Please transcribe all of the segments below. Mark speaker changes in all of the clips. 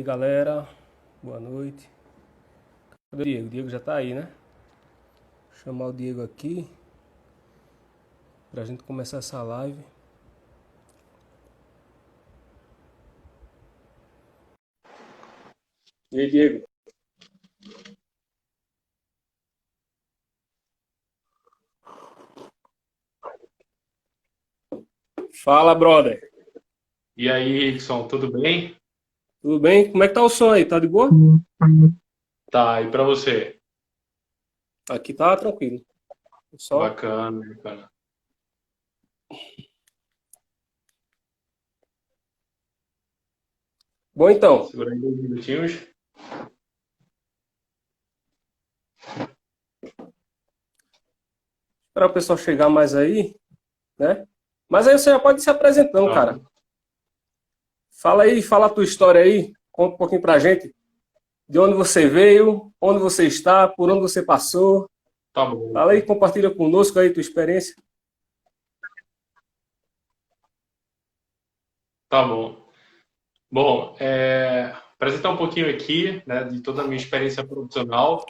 Speaker 1: Aí, galera, boa noite. Cadê o Diego? O Diego já tá aí, né? Vou chamar o Diego aqui pra gente começar essa live. E aí, Diego? Fala, brother.
Speaker 2: E aí, Rickson, tudo bem?
Speaker 1: Tudo bem? Como é que tá o som aí? Tá de boa?
Speaker 2: Tá, e pra você?
Speaker 1: Aqui tá tranquilo. Só.
Speaker 2: Bacana, bacana.
Speaker 1: Bom, então.
Speaker 2: Segura aí 2 minutinhos.
Speaker 1: Esperar o pessoal chegar mais aí, né? Mas aí você já pode ir se apresentando, cara.
Speaker 2: Aham.
Speaker 1: Fala aí, fala a tua história aí. Conta um pouquinho pra gente. De onde você veio, onde você está, por onde você passou.
Speaker 2: Tá bom,
Speaker 1: Fala aí, compartilha conosco aí tua experiência.
Speaker 2: tá bom. Bom, apresentar um pouquinho aqui, né, de toda a minha experiência profissional.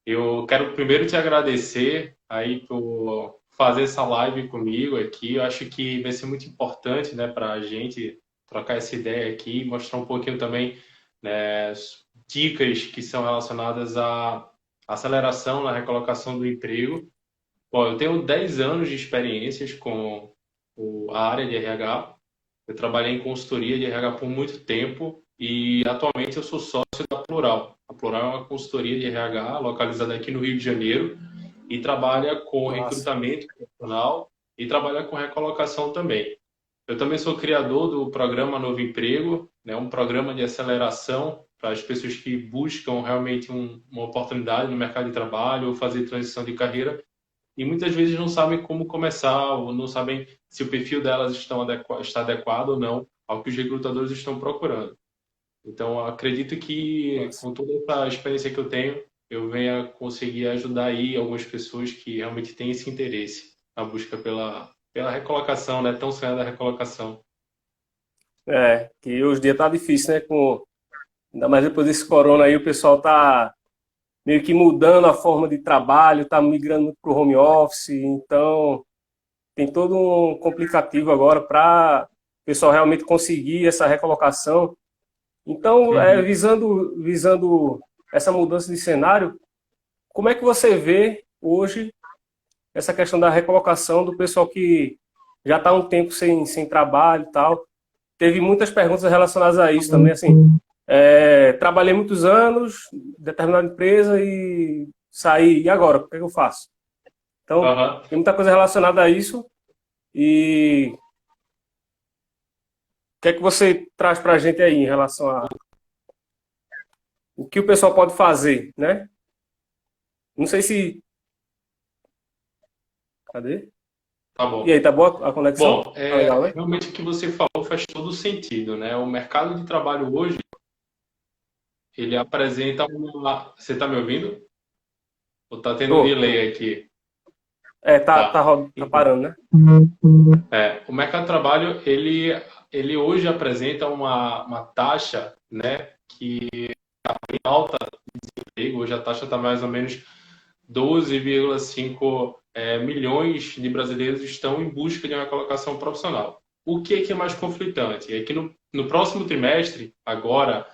Speaker 2: Eu quero primeiro te agradecer aí por fazer essa live comigo aqui. Eu acho que vai ser muito importante, né, para a gente trocar essa ideia aqui, mostrar um pouquinho também, né, dicas que são relacionadas à aceleração na recolocação do emprego. Bom, eu tenho 10 anos de experiências com a área de RH. Eu trabalhei em consultoria de RH por muito tempo e atualmente eu sou sócio da Plural. A Plural é uma consultoria de RH localizada aqui no Rio de Janeiro e trabalha com
Speaker 1: Massa.
Speaker 2: recrutamento profissional e trabalha com recolocação também. Eu também sou criador do programa Novo Emprego, né, um programa de aceleração para as pessoas que buscam realmente uma oportunidade no mercado de trabalho ou fazer transição de carreira e muitas vezes não sabem como começar ou não sabem se o perfil delas está adequado ou não ao que os recrutadores estão procurando. Então, acredito que
Speaker 1: Massa.
Speaker 2: com toda essa experiência que eu tenho, eu venha conseguir ajudar aí algumas pessoas que realmente têm esse interesse na busca pela recolocação, né? Tão sonhada recolocação.
Speaker 1: É, que hoje em dia tá difícil, né? Ainda mais depois desse corona aí, o pessoal tá meio que mudando a forma de trabalho, tá migrando muito pro home office, então tem todo um complicativo agora para o pessoal realmente conseguir essa recolocação. Então,
Speaker 2: Uhum.
Speaker 1: visando essa mudança de cenário, como é que você vê hoje essa questão da recolocação do pessoal que já está há um tempo sem trabalho e tal? Teve muitas perguntas relacionadas a isso também, assim, trabalhei muitos anos em determinada empresa e saí, e agora? O que é que eu faço? Então,
Speaker 2: Aham.
Speaker 1: tem muita coisa relacionada a isso e o que é que você traz para a gente aí em relação a o que o pessoal pode fazer, né? Não sei se... Cadê?
Speaker 2: Tá
Speaker 1: E aí,
Speaker 2: bom.
Speaker 1: tá boa a conexão?
Speaker 2: Bom,
Speaker 1: Tá legal, né?
Speaker 2: realmente o que você falou faz todo sentido, né? O mercado de trabalho hoje, ele apresenta uma... Você está me ouvindo? Ou tá tendo um
Speaker 1: Tô.
Speaker 2: delay aqui?
Speaker 1: É, tá,
Speaker 2: Tá.
Speaker 1: tá
Speaker 2: Então,
Speaker 1: parando, né?
Speaker 2: o mercado de trabalho, ele hoje apresenta uma taxa, né, que é alta de emprego. Hoje a taxa está mais ou menos 12,5 milhões de brasileiros estão em busca de uma colocação profissional. O que é mais conflitante? É que no próximo trimestre, agora,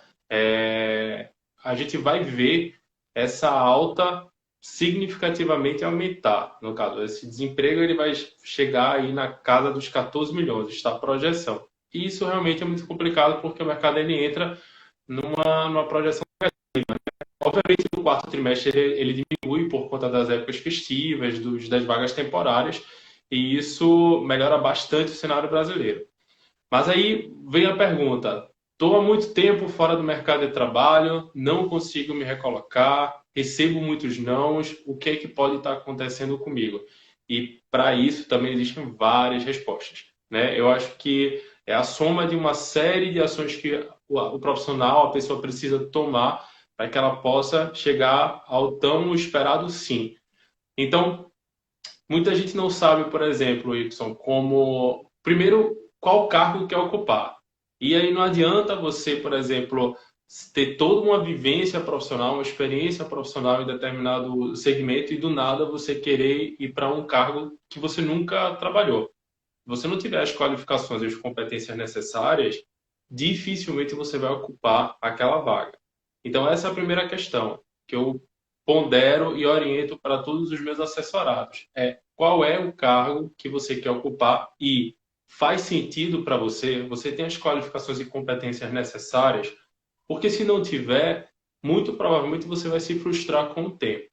Speaker 2: a gente vai ver essa alta significativamente aumentar. No caso, esse desemprego ele vai chegar aí na casa dos 14 milhões, está a projeção. E isso realmente é muito complicado porque o mercado ele entra numa projeção. Obviamente, no quarto trimestre ele diminui por conta das épocas festivas, das vagas temporárias, e isso melhora bastante o cenário brasileiro. Mas aí vem a pergunta: estou há muito tempo fora do mercado de trabalho, não consigo me recolocar, recebo muitos nãos, o que é que pode estar acontecendo comigo? E para isso também existem várias respostas, né? Eu acho que é a soma de uma série de ações que o profissional, a pessoa precisa tomar para que ela possa chegar ao tão esperado sim. Então, muita gente não sabe, por exemplo, Y, como, primeiro, qual cargo quer ocupar. E aí não adianta você, por exemplo, ter toda uma vivência profissional, uma experiência profissional em determinado segmento e do nada você querer ir para um cargo que você nunca trabalhou. Se você não tiver as qualificações e as competências necessárias, dificilmente você vai ocupar aquela vaga. Então, essa é a primeira questão que eu pondero e oriento para todos os meus assessorados. É qual é o cargo que você quer ocupar e faz sentido para você? Você tem as qualificações e competências necessárias? Porque se não tiver, muito provavelmente você vai se frustrar com o tempo,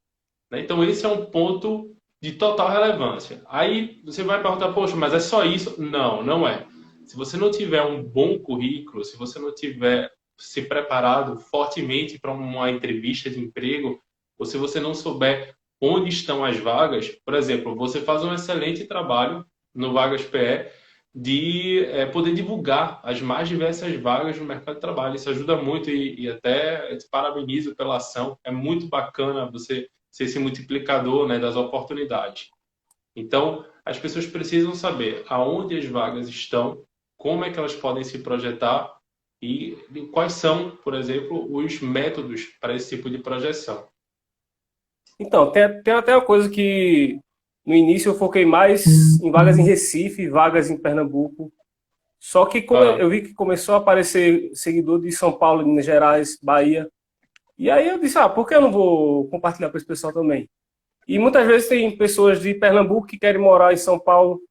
Speaker 2: né? Então, esse é um ponto de total relevância. Aí você vai perguntar, poxa, mas é só isso? Não, não é. Se você não tiver um bom currículo, se você não tiver se preparado fortemente para uma entrevista de emprego, ou se você não souber onde estão as vagas, por exemplo, você faz um excelente trabalho no Vagas PE de poder divulgar as mais diversas vagas no mercado de trabalho. Isso ajuda muito e até te parabenizo pela ação. É muito bacana você ser esse multiplicador, né, das oportunidades. Então, as pessoas precisam saber aonde as vagas estão, como é que elas podem se projetar e quais são, por exemplo, os métodos para esse tipo de projeção.
Speaker 1: Então, tem até uma coisa que no início eu foquei mais em vagas em Recife, vagas em Pernambuco. Só que
Speaker 2: Ah,
Speaker 1: eu vi que começou a aparecer seguidor de São Paulo, Minas Gerais, Bahia. E aí eu disse, por que eu não vou compartilhar com esse pessoal também? E muitas vezes tem pessoas de Pernambuco que querem morar em São Paulo,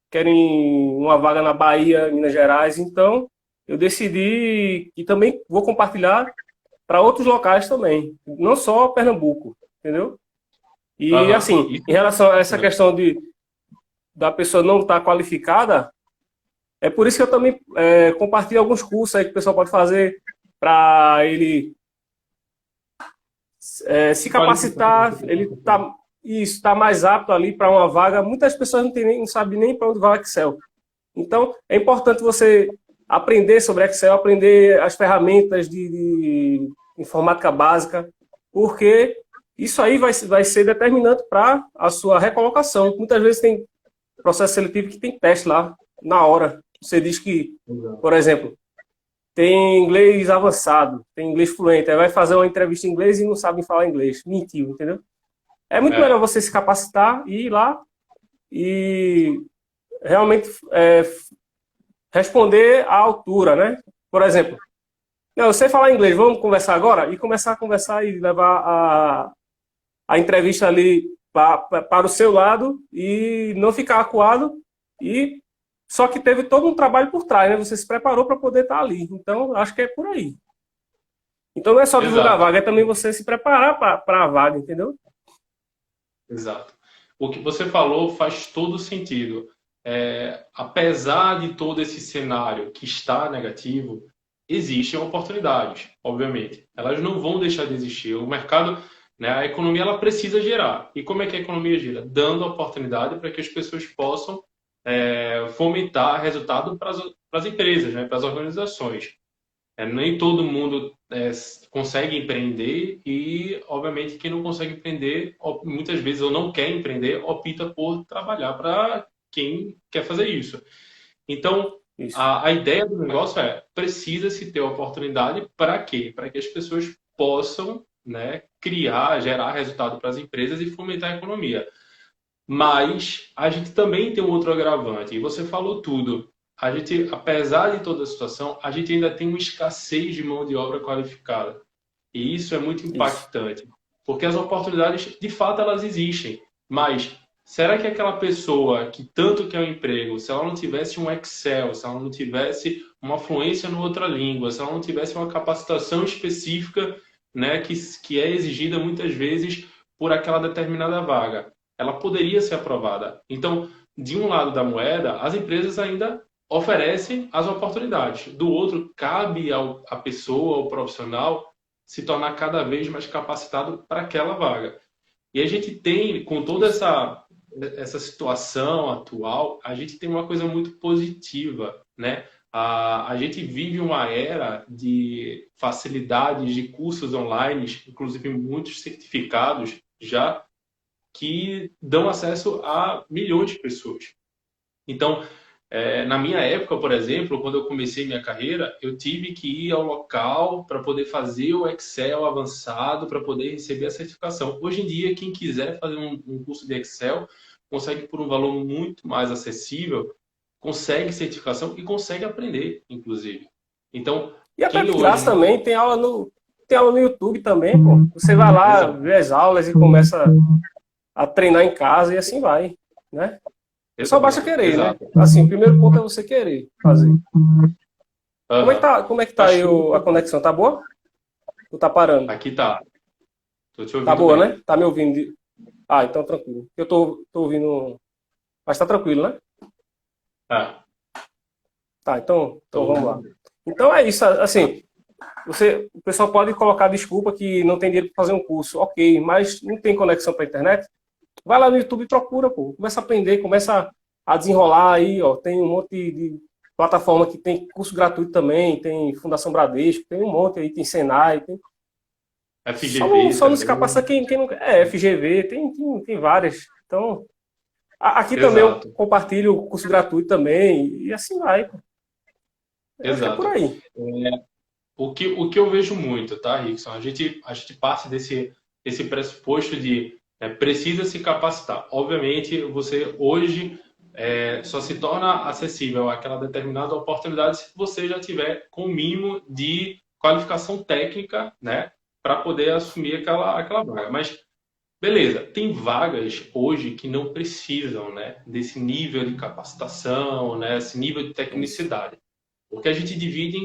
Speaker 1: querem uma vaga na Bahia, Minas Gerais. Então, eu decidi que também vou compartilhar para outros locais também, não só Pernambuco, entendeu? E assim, em
Speaker 2: isso,
Speaker 1: relação a essa
Speaker 2: né?
Speaker 1: questão da pessoa não estar qualificada, é por isso que eu também compartilho alguns cursos aí que o pessoal pode fazer para ele se capacitar, ele está mais apto ali para uma vaga. Muitas pessoas não sabem nem para onde vai o Excel. Então, é importante você aprender sobre Excel, aprender as ferramentas de informática básica, porque isso aí vai ser determinante para a sua recolocação. Muitas vezes tem processo seletivo que tem teste lá, na hora. Você diz que, por exemplo, tem inglês avançado, tem inglês fluente, aí vai fazer uma entrevista em inglês e não sabe falar inglês. Mentiu, entendeu? É muito melhor
Speaker 2: É,
Speaker 1: você se capacitar e ir lá e realmente responder à altura, né? Por exemplo, não, eu sei falar inglês, vamos conversar agora? E começar a conversar e levar a entrevista ali para o seu lado e não ficar acuado. E só que teve todo um trabalho por trás, né? Você se preparou para poder estar ali. Então, acho que é por aí. Então, não é só divulgar a
Speaker 2: exato.
Speaker 1: vaga, é também você se preparar para a vaga, entendeu?
Speaker 2: Exato. O que você falou faz todo sentido. Apesar de todo esse cenário que está negativo, existem oportunidades, obviamente. Elas não vão deixar de existir. O mercado, né, a economia, ela precisa gerar. E como é que a economia gira? Dando oportunidade para que as pessoas possam fomentar resultado para as empresas, né, para as organizações. Nem todo mundo consegue empreender e, obviamente, quem não consegue empreender, muitas vezes ou não quer empreender, opta por trabalhar para quem quer fazer isso. Então,
Speaker 1: Isso.
Speaker 2: a ideia do negócio precisa-se ter oportunidade para quê? Para que as pessoas possam, né, criar, gerar resultado para as empresas e fomentar a economia. Mas a gente também tem um outro agravante, e você falou tudo. A gente, apesar de toda a situação, a gente ainda tem uma escassez de mão de obra qualificada. E isso é muito
Speaker 1: Isso.
Speaker 2: impactante, porque as oportunidades, de fato, elas existem. Mas será que aquela pessoa que tanto quer um emprego, se ela não tivesse um Excel, se ela não tivesse uma fluência em outra língua, se ela não tivesse uma capacitação específica, né, que é exigida muitas vezes por aquela determinada vaga, ela poderia ser aprovada. Então, de um lado da moeda, as empresas ainda oferecem as oportunidades. Do outro, cabe à pessoa, ao profissional, se tornar cada vez mais capacitado para aquela vaga. E a gente tem, com toda
Speaker 1: Isso.
Speaker 2: essa situação atual, a gente tem uma coisa muito positiva, né? A gente vive uma era de facilidades de cursos online, inclusive muitos certificados já, que dão acesso a milhões de pessoas. Então, Na minha época, por exemplo, quando eu comecei minha carreira, eu tive que ir ao local para poder fazer o Excel avançado, para poder receber a certificação. Hoje em dia, quem quiser fazer um curso de Excel, consegue por um valor muito mais acessível, consegue certificação e consegue aprender, inclusive. Então,
Speaker 1: E até
Speaker 2: quem
Speaker 1: de
Speaker 2: hoje
Speaker 1: graça
Speaker 2: não...
Speaker 1: também, tem aula no YouTube também, pô. Você vai lá,
Speaker 2: Exato,
Speaker 1: vê as aulas e começa a treinar em casa e assim vai, né? Só basta
Speaker 2: exato,
Speaker 1: querer, né?
Speaker 2: exato.
Speaker 1: Assim, o primeiro ponto é você querer fazer.
Speaker 2: Aham.
Speaker 1: Como é que tá aí
Speaker 2: Acho
Speaker 1: a
Speaker 2: que
Speaker 1: conexão? Tá boa? Ou tá parando?
Speaker 2: aqui tá. Tô te
Speaker 1: Tá
Speaker 2: ouvindo
Speaker 1: boa,
Speaker 2: bem.
Speaker 1: né? Tá me ouvindo? Ah, então tranquilo. Eu tô ouvindo. Mas tá tranquilo, né?
Speaker 2: Ah,
Speaker 1: Tá, então
Speaker 2: tô
Speaker 1: vamos
Speaker 2: ouvindo
Speaker 1: lá.
Speaker 2: bem.
Speaker 1: Então é isso, assim, o pessoal pode colocar desculpa que não tem dinheiro para fazer um curso, ok, mas não tem conexão para a internet? Vai lá no YouTube e procura, pô. Começa a aprender, começa a desenrolar aí, ó. Tem um monte de plataforma que tem curso gratuito também, tem Fundação Bradesco, tem um monte aí, tem Senai, tem.
Speaker 2: FGV
Speaker 1: Só não se capacita
Speaker 2: também.
Speaker 1: quem não quer. É, FGV, tem várias. Então, aqui também eu
Speaker 2: Exato,
Speaker 1: compartilho o curso gratuito também, e assim vai, pô. Eu acho que é por
Speaker 2: exato.
Speaker 1: aí.
Speaker 2: O que eu vejo muito, tá, Rickson? A gente parte desse pressuposto de precisa se capacitar. Obviamente, você hoje só se torna acessível àquela determinada oportunidade se você já tiver com o mínimo de qualificação técnica, né, para poder assumir aquela vaga. Mas, beleza, tem vagas hoje que não precisam, né, desse nível de capacitação, né, esse nível de
Speaker 1: Isso.
Speaker 2: tecnicidade. Porque a gente divide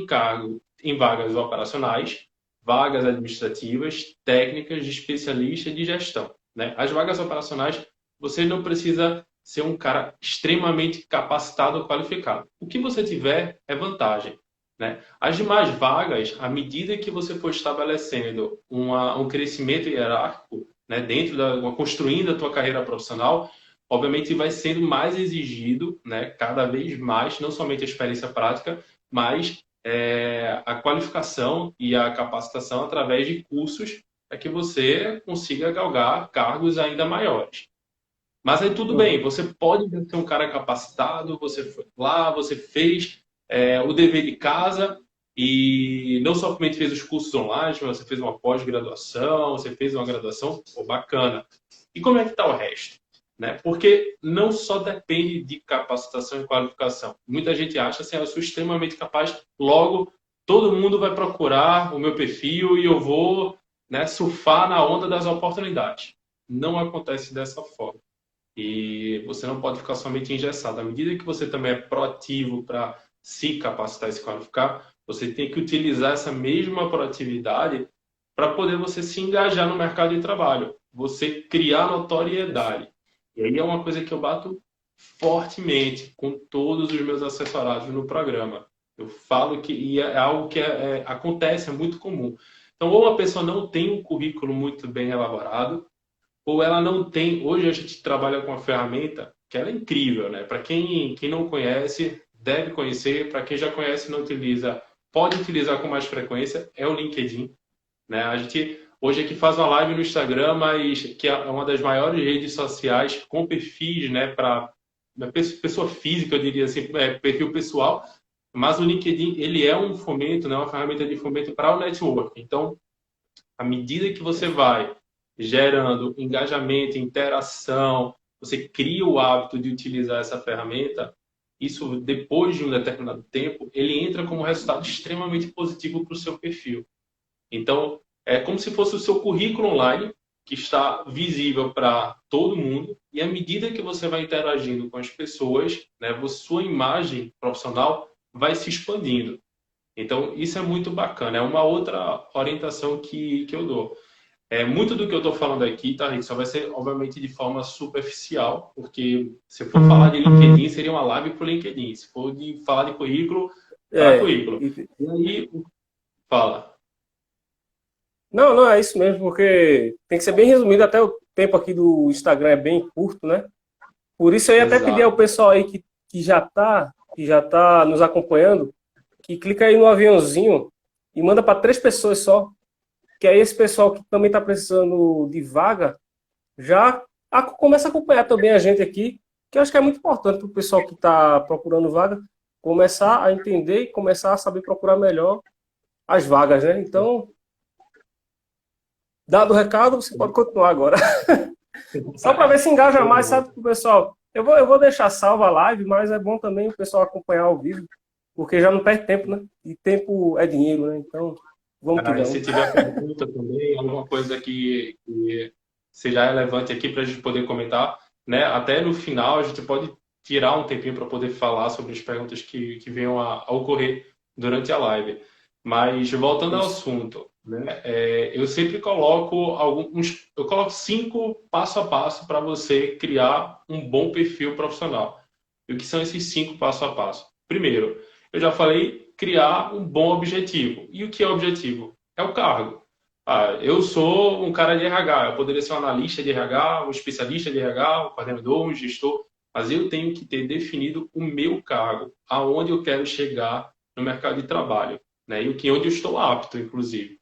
Speaker 2: em vagas operacionais, vagas administrativas, técnicas de especialista de gestão, né? As vagas operacionais, você não precisa ser um cara extremamente capacitado ou qualificado. O que você tiver é vantagem, né? As demais vagas, à medida que você for estabelecendo um crescimento hierárquico, né, construindo a tua carreira profissional, obviamente vai sendo mais exigido, né, cada vez mais, não somente a experiência prática, mas a qualificação e a capacitação através de cursos para que você consiga galgar cargos ainda maiores. Mas aí tudo bem,
Speaker 1: Uhum.
Speaker 2: você pode ser um cara capacitado, você foi lá, você fez o dever de casa e não somente fez os cursos online, mas você fez uma pós-graduação, você fez uma graduação, pô, bacana. E como é que está o resto? Né? Porque não só depende de capacitação e qualificação. Muita gente acha assim, eu sou extremamente capaz, logo todo mundo vai procurar o meu perfil e eu vou, né, surfar na onda das oportunidades. Não acontece dessa forma. E você não pode ficar somente engessado. À medida que você também é proativo para se capacitar e se qualificar, você tem que utilizar essa mesma proatividade para poder você se engajar no mercado de trabalho, você criar
Speaker 1: Isso.
Speaker 2: notoriedade. E aí é uma coisa que eu bato fortemente com todos os meus assessorados no programa. Eu falo que e é algo que acontece, é muito comum. Então, ou uma pessoa não tem um currículo muito bem elaborado, ou ela não tem. Hoje a gente trabalha com uma ferramenta que ela é incrível, né? Para quem não conhece, deve conhecer. Para quem já conhece e não utiliza, pode utilizar com mais frequência. É o LinkedIn, né? A gente hoje aqui faz uma live no Instagram, mas que é uma das maiores redes sociais com perfis, né? Para pessoa física, eu diria assim, perfil pessoal. Mas o LinkedIn ele é um fomento, né? Uma ferramenta de fomento para o network. Então à medida que você vai gerando engajamento, interação, você cria o hábito de utilizar essa ferramenta, isso depois de um determinado tempo, ele entra como resultado extremamente positivo para o seu perfil. Então, é como se fosse o seu currículo online, que está visível para todo mundo, e à medida que você vai interagindo com as pessoas, né, sua imagem profissional vai se expandindo. Então, isso é muito bacana. É uma outra orientação que eu dou. Muito do que eu estou falando aqui, tá, Rick? Só vai ser, obviamente, de forma superficial, porque se for falar de LinkedIn, seria uma live para o LinkedIn. Se for de falar de currículo, para
Speaker 1: É.
Speaker 2: currículo. E aí, fala.
Speaker 1: Não, não, é isso mesmo, porque tem que ser bem resumido, até o tempo aqui do Instagram é bem curto, né? Por isso eu ia até pedir ao
Speaker 2: Exato.
Speaker 1: pessoal aí que já tá nos acompanhando, que clica aí no aviãozinho e manda para 3 pessoas só, que aí esse pessoal que também está precisando de vaga já começa a acompanhar também a gente aqui, que eu acho que é muito importante para o pessoal que está procurando vaga começar a entender e começar a saber procurar melhor as vagas, né? Então, dado o recado, você pode continuar agora. Só para ver se engaja mais, sabe, com o pessoal. Eu vou deixar salva a live, mas é bom também o pessoal acompanhar ao vivo, porque já não perde tempo, né? E tempo é dinheiro, né? Então, vamos que
Speaker 2: E se
Speaker 1: vamos.
Speaker 2: tiver pergunta também, alguma coisa que seja relevante aqui para a gente poder comentar, né? Até no final a gente pode tirar um tempinho para poder falar sobre as perguntas que venham a ocorrer durante a live. Mas voltando ao
Speaker 1: Isso.
Speaker 2: assunto, né? Eu sempre coloco eu coloco 5 passo a passo para você criar um bom perfil profissional. E o que são esses 5 passo a passo? Primeiro, eu já falei criar um bom objetivo. E o que é objetivo? É o cargo. Eu sou um cara de RH, eu poderia ser um analista de RH, um especialista de RH, um coordenador, um gestor, mas eu tenho que ter definido o meu cargo, aonde eu quero chegar no mercado de trabalho, né? E onde eu estou apto, inclusive.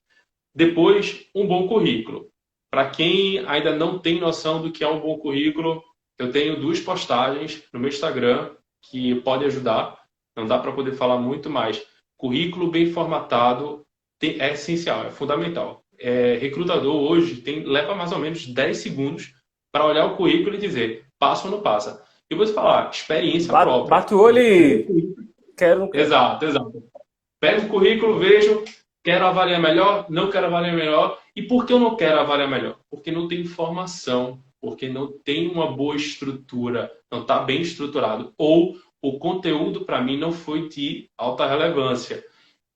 Speaker 2: Depois, um bom currículo. Para quem ainda não tem noção do que é um bom currículo, eu tenho 2 postagens no meu Instagram que pode ajudar. Não dá para poder falar muito, mas currículo bem formatado é essencial, é fundamental. Recrutador hoje leva mais ou menos 10 segundos para olhar o currículo e dizer passa ou não passa. Eu vou te falar, experiência própria.
Speaker 1: Bate o olho e quero, não quero.
Speaker 2: Exato, exato. Pego o currículo, vejo, quero avaliar melhor, não quero avaliar melhor. E por que eu não quero avaliar melhor? Porque não tem informação, porque não tem uma boa estrutura, não está bem estruturado. Ou o conteúdo, para mim, não foi de alta relevância.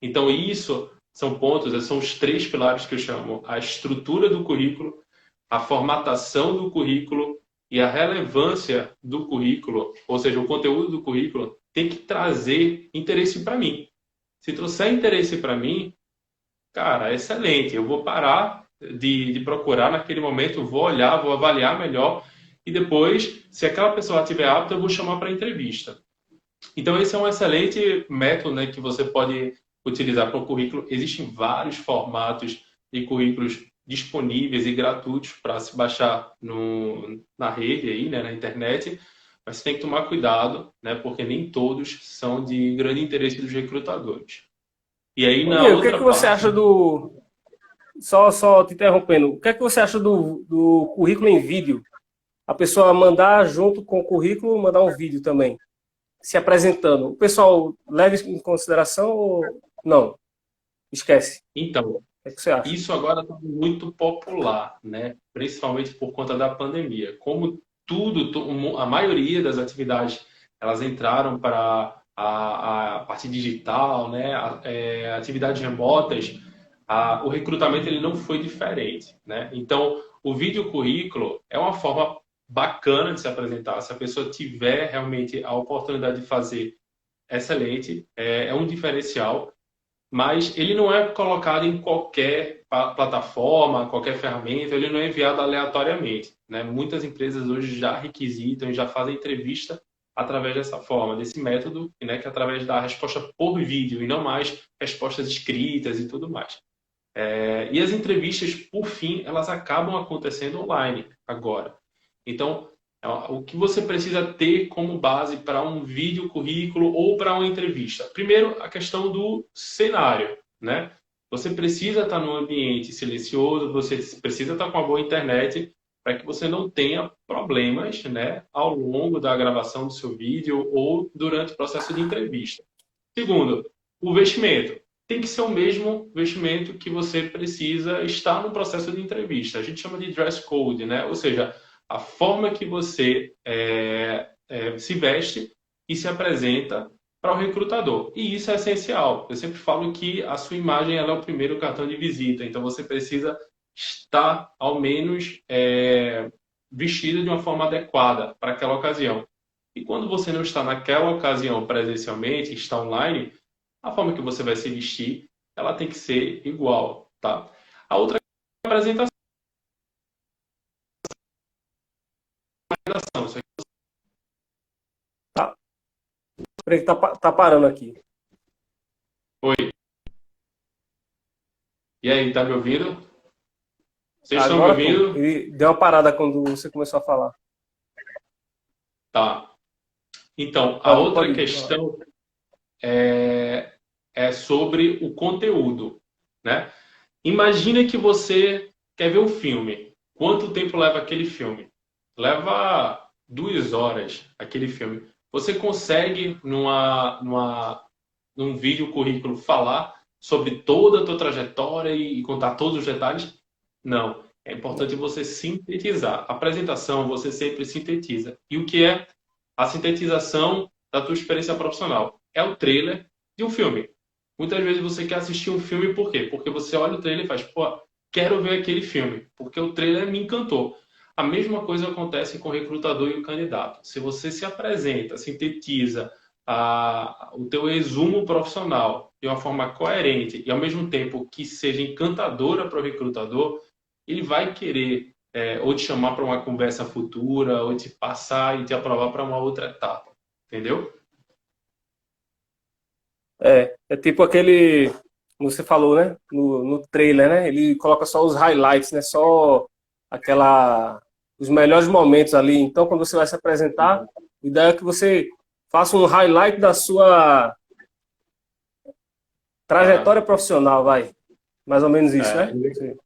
Speaker 2: Então, isso são pontos, são os 3 pilares que eu chamo: a estrutura do currículo, a formatação do currículo e a relevância do currículo, ou seja, o conteúdo do currículo, tem que trazer interesse para mim. Se trouxer interesse para mim, cara, excelente. Eu vou parar de procurar naquele momento, vou olhar, vou avaliar melhor e depois, se aquela pessoa estiver apta, eu vou chamar para entrevista. Então, esse é um excelente método, né, que você pode utilizar para o currículo. Existem vários formatos de currículos disponíveis e gratuitos para se baixar na rede, aí, né, na internet, mas você tem que tomar cuidado, né, porque nem todos são de grande interesse dos recrutadores. E aí,
Speaker 1: Ô,
Speaker 2: na
Speaker 1: Diego, o que é que
Speaker 2: outra
Speaker 1: você
Speaker 2: parte,
Speaker 1: acha do. Só te interrompendo, o que é que você acha do currículo em vídeo? A pessoa mandar junto com o currículo, mandar um vídeo também, se apresentando. O pessoal leva isso em consideração ou não? Esquece.
Speaker 2: então,
Speaker 1: O que é que você acha?
Speaker 2: isso agora está muito popular, né? Principalmente por conta da pandemia. Como a maioria das atividades, elas entraram para a parte digital, né? Atividades remotas, o recrutamento ele não foi diferente, né? Então, o vídeo currículo é uma forma bacana de se apresentar. Se a pessoa tiver realmente a oportunidade de fazer, excelente, é um diferencial, mas ele não é colocado em qualquer plataforma, qualquer ferramenta, ele não é enviado aleatoriamente, né? Muitas empresas hoje já requisitam, já fazem entrevista através dessa forma, desse método, né? Que é através da resposta por vídeo e não mais respostas escritas e tudo mais. E as entrevistas, por fim, elas acabam acontecendo online agora. Então, o que você precisa ter como base para um vídeo currículo ou para uma entrevista? Primeiro, a questão do cenário, né? Você precisa estar num ambiente silencioso, você precisa estar com uma boa internet para que você não tenha problemas, né, ao longo da gravação do seu vídeo ou durante o processo de entrevista. Segundo, o vestimento. Tem que ser o mesmo vestimento que você precisa estar no processo de entrevista. A gente chama de dress code, né? Ou seja, a forma que você se veste e se apresenta para o recrutador. E isso é essencial. Eu sempre falo que a sua imagem ela é o primeiro cartão de visita. Então você precisa estar, ao menos, vestido de uma forma adequada para aquela ocasião. E quando você não está naquela ocasião presencialmente, está online, a forma que você vai se vestir, ela tem que ser igual, tá? A outra apresentação, isso aqui.
Speaker 1: Tá. Peraí que tá parando aqui.
Speaker 2: Oi. E aí, tá me ouvindo? Vocês estão me
Speaker 1: Agora tô.
Speaker 2: ouvindo?
Speaker 1: Ele deu uma parada quando você começou a falar.
Speaker 2: Tá. Então, a
Speaker 1: Pode,
Speaker 2: outra
Speaker 1: pode falar.
Speaker 2: questão é sobre o conteúdo, né? Imagina que você quer ver um filme. Quanto tempo leva aquele filme? Leva 2 horas aquele filme. Você consegue, num vídeo currículo, falar sobre toda a tua trajetória e contar todos os detalhes? Não. É importante você sintetizar. A apresentação, você sempre sintetiza. E o que é a sintetização da tua experiência profissional? É o trailer de um filme. Muitas vezes você quer assistir um filme por quê? Porque você olha o trailer e faz, pô, quero ver aquele filme, porque o trailer me encantou. A mesma coisa acontece com o recrutador e o candidato. Se você se apresenta, sintetiza o teu resumo profissional de uma forma coerente e ao mesmo tempo que seja encantadora para o recrutador, ele vai querer ou te chamar para uma conversa futura, ou te passar e te aprovar para uma outra etapa. Entendeu?
Speaker 1: É tipo aquele, como você falou, né? No trailer, né? Ele coloca só os highlights, né? Só aquela, os melhores momentos ali. Então, quando você vai se apresentar, a ideia é que você faça um highlight da sua
Speaker 2: Aham.
Speaker 1: trajetória profissional, vai. Mais ou menos isso,
Speaker 2: É,
Speaker 1: né? Sim.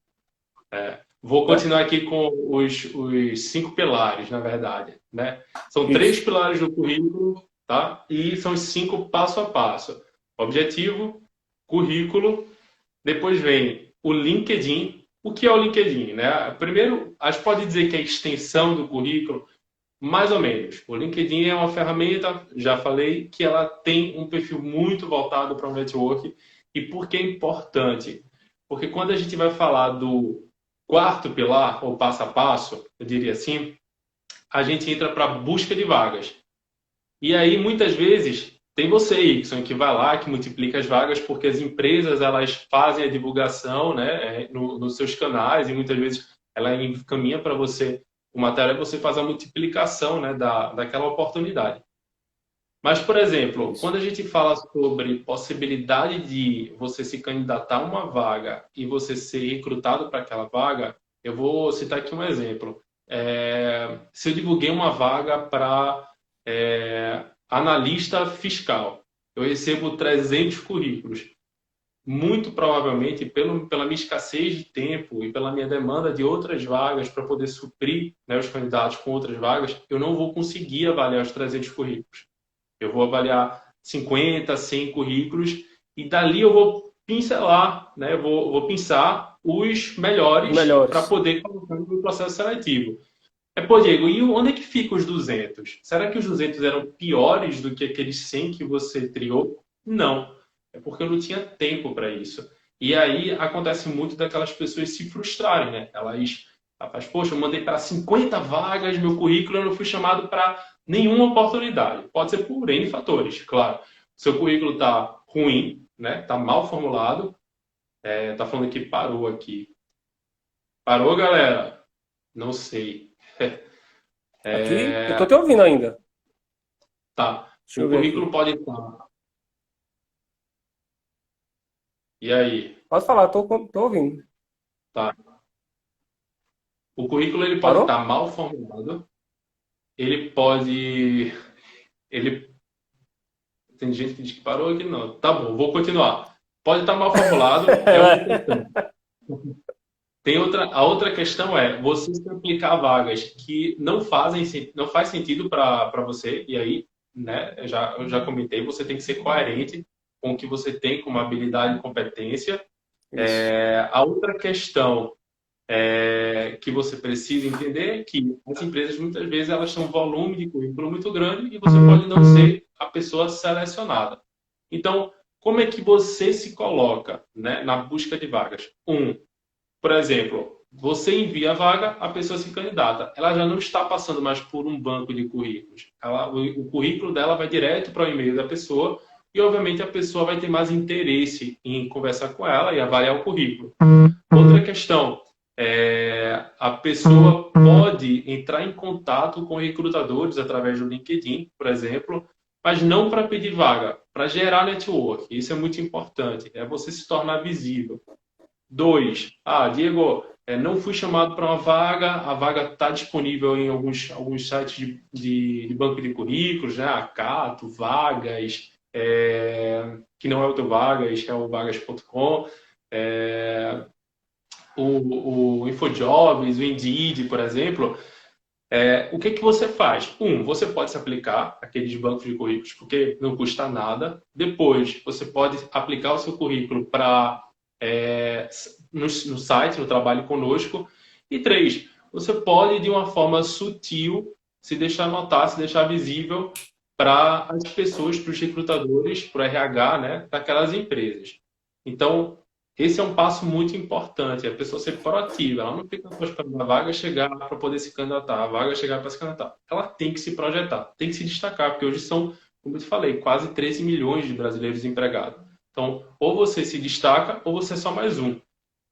Speaker 2: vou
Speaker 1: Né?
Speaker 2: continuar aqui com os 5 pilares, na verdade, né? São três
Speaker 1: Isso.
Speaker 2: pilares do currículo, tá? E são os 5 passo a passo. Objetivo, currículo, depois vem o LinkedIn. O que é o LinkedIn, né? Primeiro, a gente pode dizer que é a extensão do currículo, mais ou menos. O LinkedIn é uma ferramenta, já falei, que ela tem um perfil muito voltado para o network. E por que é importante? Porque quando a gente vai falar do quarto pilar, ou passo a passo, eu diria assim, a gente entra para busca de vagas. E aí, muitas vezes, tem você, Ixon, que vai lá, que multiplica as vagas, porque as empresas elas fazem a divulgação, né, nos seus canais, e muitas vezes ela encaminha para você uma tarefa, você faz a multiplicação, né, daquela oportunidade. Mas, por exemplo,
Speaker 1: Isso.
Speaker 2: quando a gente fala sobre possibilidade de você se candidatar a uma vaga e você ser recrutado para aquela vaga, eu vou citar aqui um exemplo. Se eu divulguei uma vaga para analista fiscal, eu recebo 300 currículos. Muito provavelmente, pela minha escassez de tempo e pela minha demanda de outras vagas para poder suprir, né, os candidatos com outras vagas, eu não vou conseguir avaliar os 300 currículos. Eu vou avaliar 50, 100 currículos e dali eu vou pincelar, né? Eu vou pensar os
Speaker 1: Os
Speaker 2: melhores para
Speaker 1: melhores.
Speaker 2: poder colocar no processo seletivo. Pô, Diego, e onde é que ficam os 200? Será que os 200 eram piores do que aqueles 100 que você triou? Não. É porque eu não tinha tempo para isso. E aí acontece muito daquelas pessoas se frustrarem, né? Ela faz, poxa, eu mandei para 50 vagas, meu currículo, eu não fui chamado para nenhuma oportunidade. Pode ser por N fatores, claro. Seu currículo está ruim, né? Está mal formulado. Tá falando que parou aqui. Parou, galera? Não sei.
Speaker 1: Aqui, eu tô te ouvindo ainda.
Speaker 2: Tá.
Speaker 1: Deixa
Speaker 2: O
Speaker 1: eu ver
Speaker 2: currículo
Speaker 1: aqui.
Speaker 2: pode estar. E aí?
Speaker 1: Pode falar, tô ouvindo.
Speaker 2: Tá. O currículo ele pode
Speaker 1: Parou?
Speaker 2: estar mal formulado. Ele pode. Ele. Tem gente que diz que parou aqui, não. Tá bom, vou continuar. Pode estar mal formulado, é uma questão. A outra questão é você se aplicar a vagas que não faz sentido para você, e aí, né, eu já comentei, você tem que ser coerente com o que você tem como habilidade e competência.
Speaker 1: Isso.
Speaker 2: A outra questão que você precisa entender é que as empresas muitas vezes elas têm um volume de currículo muito grande e você pode não ser a pessoa selecionada. Então, como é que você se coloca, né, na busca de vagas? Por exemplo, você envia a vaga, a pessoa se candidata. Ela já não está passando mais por um banco de currículos. O currículo dela vai direto para o e-mail da pessoa e, obviamente, a pessoa vai ter mais interesse em conversar com ela e avaliar o currículo. Outra questão, a pessoa pode entrar em contato com recrutadores através do LinkedIn, por exemplo, mas não para pedir vaga, para gerar network. Isso é muito importante, é você se tornar visível. Dois, Diego, não fui chamado para uma vaga, a vaga está disponível em alguns sites de banco de currículos, né? Acato, Vagas, que não é o teu Vagas, é o vagas.com, o InfoJobs, o Indeed, por exemplo. O que que você faz? Você pode se aplicar àqueles bancos de currículos, porque não custa nada. Depois, você pode aplicar o seu currículo para no site, no Trabalho Conosco. E três, você pode, de uma forma sutil, se deixar notar, se deixar visível para as pessoas, para os recrutadores, para o RH, né, daquelas empresas. Então, esse é um passo muito importante, a pessoa ser proativa. Ela não fica só esperando a vaga chegar para poder se candidatar, a vaga chegar para se candidatar. Ela tem que se projetar, tem que se destacar, porque hoje são, como eu te falei, quase 13 milhões de brasileiros empregados. Então, ou você se destaca, ou você é só mais um.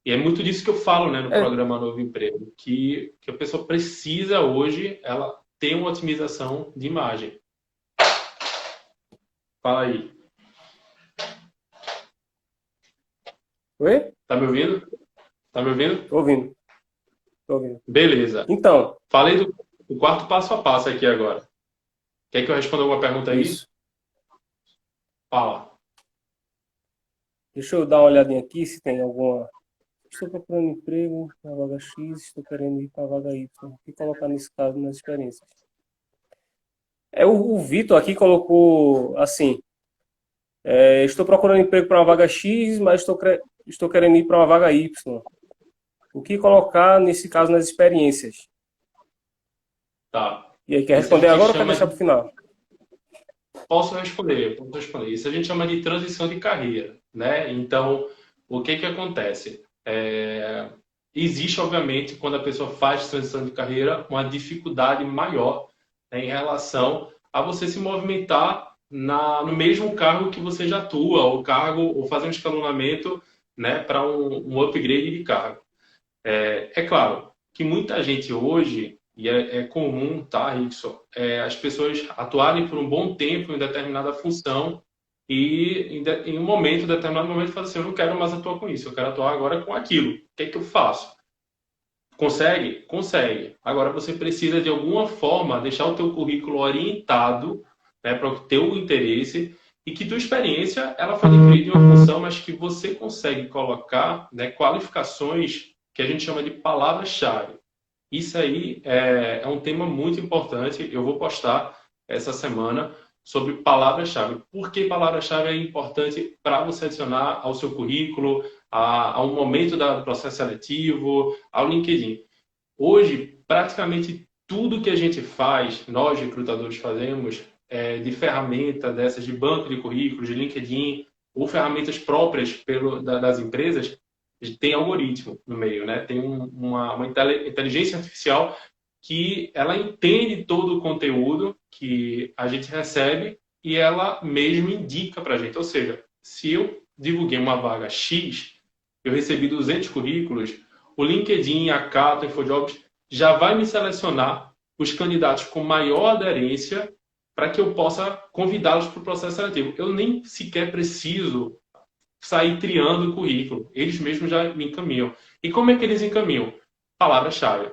Speaker 2: E é muito disso que eu falo, né, no
Speaker 1: É,
Speaker 2: programa Novo Emprego, que a pessoa precisa hoje, ela ter uma otimização de imagem. Fala aí.
Speaker 1: oi?
Speaker 2: Tá me ouvindo? Tá me ouvindo?
Speaker 1: Tô ouvindo, tô ouvindo.
Speaker 2: Beleza.
Speaker 1: Então,
Speaker 2: Falei do quarto passo a passo aqui agora. Quer que eu responda alguma pergunta aí?
Speaker 1: isso.
Speaker 2: Fala.
Speaker 1: Deixa eu dar uma olhadinha aqui se tem alguma. Estou procurando emprego na vaga X, estou querendo ir para a vaga Y. O que colocar nesse caso nas experiências? O Vitor aqui colocou assim: estou procurando emprego para uma vaga X, mas estou querendo ir para uma vaga Y. O que colocar nesse caso nas experiências?
Speaker 2: Tá.
Speaker 1: E aí, quer
Speaker 2: Isso a
Speaker 1: responder
Speaker 2: gente
Speaker 1: agora ou quer
Speaker 2: chama
Speaker 1: deixar
Speaker 2: de...
Speaker 1: para o final?
Speaker 2: Posso responder. Isso a gente chama de transição de carreira, né? Então, o que que acontece? Existe, obviamente, quando a pessoa faz transição de carreira, uma dificuldade maior, né, em relação a você se movimentar no mesmo cargo que você já atua, ou fazer um escalonamento, né, para um upgrade de cargo. É claro que muita gente hoje, e é comum, tá, Rickson, as pessoas atuarem por um bom tempo em determinada função e em um momento, determinado momento, falar assim, eu não quero mais atuar com isso, eu quero atuar agora com aquilo. O que é que eu faço? Consegue? Consegue. Agora você precisa de alguma forma deixar o teu currículo orientado, né, para o teu interesse e que tua experiência ela foi adquirida em uma função, mas que você consegue colocar, né, qualificações que a gente chama de palavra-chave. Isso aí é um tema muito importante. Eu vou postar essa semana sobre palavra-chave. Por que palavra-chave é importante para você adicionar ao seu currículo, a um momento do processo seletivo, ao LinkedIn? Hoje, praticamente tudo que a gente faz, nós recrutadores fazemos, de ferramenta dessas, de banco de currículos, de LinkedIn, ou ferramentas próprias das empresas, tem algoritmo no meio, né? Tem uma inteligência artificial que ela entende todo o conteúdo que a gente recebe e ela mesmo indica para a gente. Ou seja, se eu divulguei uma vaga X, eu recebi 200 currículos, o LinkedIn, a Cato, InfoJobs já vai me selecionar os candidatos com maior aderência para que eu possa convidá-los para o processo seletivo. Eu nem sequer preciso sair triando o currículo. Eles mesmos já me encaminham. E como é que eles encaminham? Palavra-chave.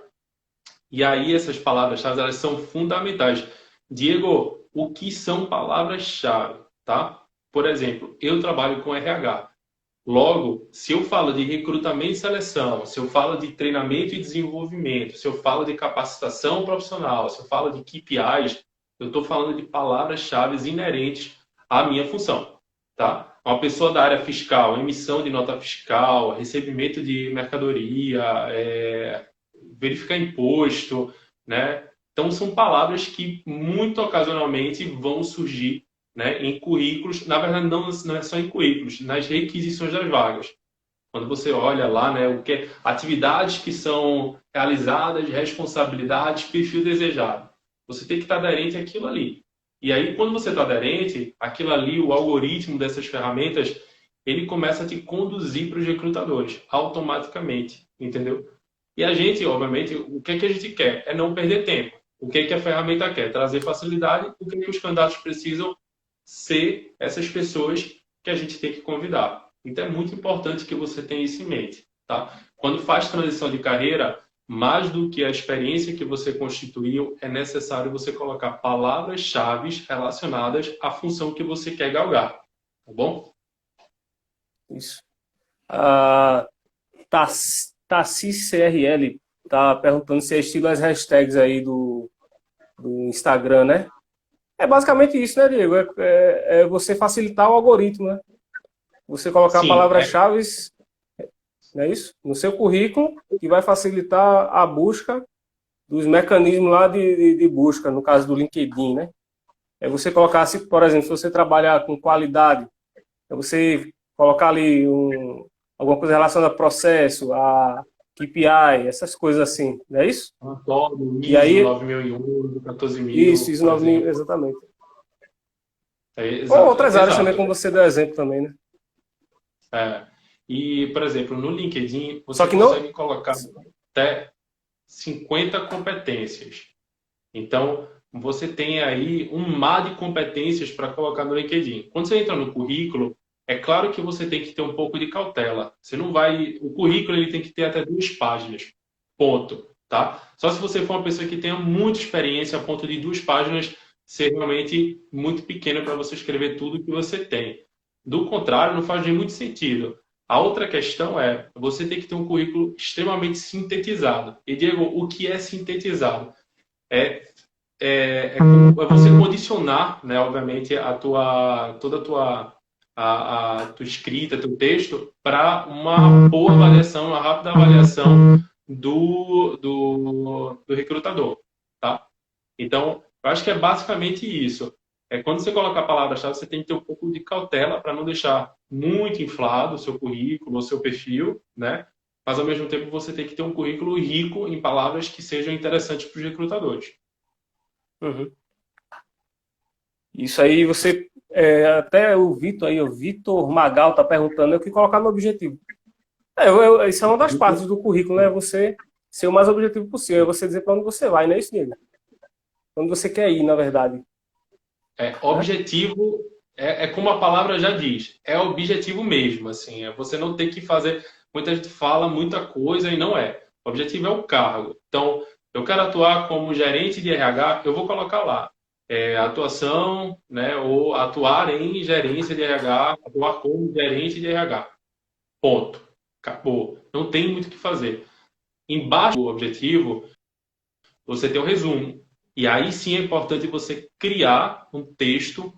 Speaker 2: E aí essas palavras-chave elas são fundamentais. Diego, o que são palavras-chave? Tá? Por exemplo, eu trabalho com RH. Logo, se eu falo de recrutamento e seleção, se eu falo de treinamento e desenvolvimento, se eu falo de capacitação profissional, se eu falo de KPIs, eu estou falando de palavras-chave inerentes à minha função. Tá? Uma pessoa da área fiscal, emissão de nota fiscal, recebimento de mercadoria, verificar imposto, né? Então, são palavras que muito ocasionalmente vão surgir, né, em currículos. Na verdade, não é só em currículos, nas requisições das vagas. Quando você olha lá, né, o que atividades que são realizadas, responsabilidades, perfil desejado. Você tem que estar aderente àquilo ali. E aí, quando você está aderente, aquilo ali, o algoritmo dessas ferramentas, ele começa a te conduzir para os recrutadores, automaticamente, entendeu? E a gente, obviamente, o que é que a gente quer? É não perder tempo. O que é que a ferramenta quer? Trazer facilidade. O que é que os candidatos precisam ser essas pessoas que a gente tem que convidar. Então é muito importante que você tenha isso em mente. tá? Quando faz transição de carreira, mais do que a experiência que você constituiu, é necessário você colocar palavras-chave relacionadas à função que você quer galgar, tá bom?
Speaker 1: Isso. A Tassis CRL tá perguntando se é estilo as hashtags aí do Instagram, né? É basicamente isso, né, Diego? É você facilitar o algoritmo, né? Você colocar
Speaker 2: Sim,
Speaker 1: palavras-chave, não é isso? No seu currículo, que vai facilitar a busca dos mecanismos lá de busca, no caso do LinkedIn, né? É você colocar, se, por exemplo, se você trabalhar com qualidade, é você colocar ali alguma coisa relacionada a processo, a KPI, essas coisas assim, não é isso?
Speaker 2: Antônio,
Speaker 1: E
Speaker 2: ISO
Speaker 1: aí,
Speaker 2: 9001,
Speaker 1: isso,
Speaker 2: 14000,
Speaker 1: ISO
Speaker 2: por
Speaker 1: 9000,
Speaker 2: exemplo.
Speaker 1: exatamente.
Speaker 2: É,
Speaker 1: Ou outras áreas também,
Speaker 2: exato.
Speaker 1: como você deu exemplo também, né?
Speaker 2: É. E, por exemplo, no LinkedIn,
Speaker 1: Só
Speaker 2: você
Speaker 1: que não.
Speaker 2: consegue colocar até 50 competências. Então, você tem aí um mar de competências para colocar no LinkedIn. Quando você entra no currículo, é claro que você tem que ter um pouco de cautela. Você não vai. O currículo ele tem que ter até 2 páginas. Ponto. Tá? Só se você for uma pessoa que tenha muita experiência a ponto de 2 páginas ser realmente muito pequeno para você escrever tudo que você tem. Do contrário, não faz nem muito sentido. A outra questão é, você tem que ter um currículo extremamente sintetizado. E, Diego, o que é sintetizado? É é você condicionar, né, obviamente, toda a tua escrita, teu texto, para uma boa avaliação, uma rápida avaliação do recrutador, tá? Então, eu acho que é basicamente isso. Quando você coloca a palavra-chave, você tem que ter um pouco de cautela para não deixar muito inflado o seu currículo, o seu perfil, né? Mas, ao mesmo tempo, você tem que ter um currículo rico em palavras que sejam interessantes para os recrutadores.
Speaker 1: Uhum. Isso aí você. Até o Vitor aí, o Vitor Magal tá perguntando o que colocar no objetivo. Isso é uma das partes do currículo, né? Você ser o mais objetivo possível, é você dizer para onde você vai, não é isso, Diego? Onde você quer ir, na verdade. Né?
Speaker 2: Objetivo é como a palavra já diz, é objetivo mesmo, assim, é você não ter que fazer. Muita gente fala muita coisa e não é. O objetivo é o cargo. Então, eu quero atuar como gerente de RH, eu vou colocar lá atuação, né, ou atuar em gerência de RH, atuar como gerente de RH. Ponto. Acabou. Não tem muito o que fazer. Embaixo do objetivo, você tem um resumo. E aí sim é importante você criar um texto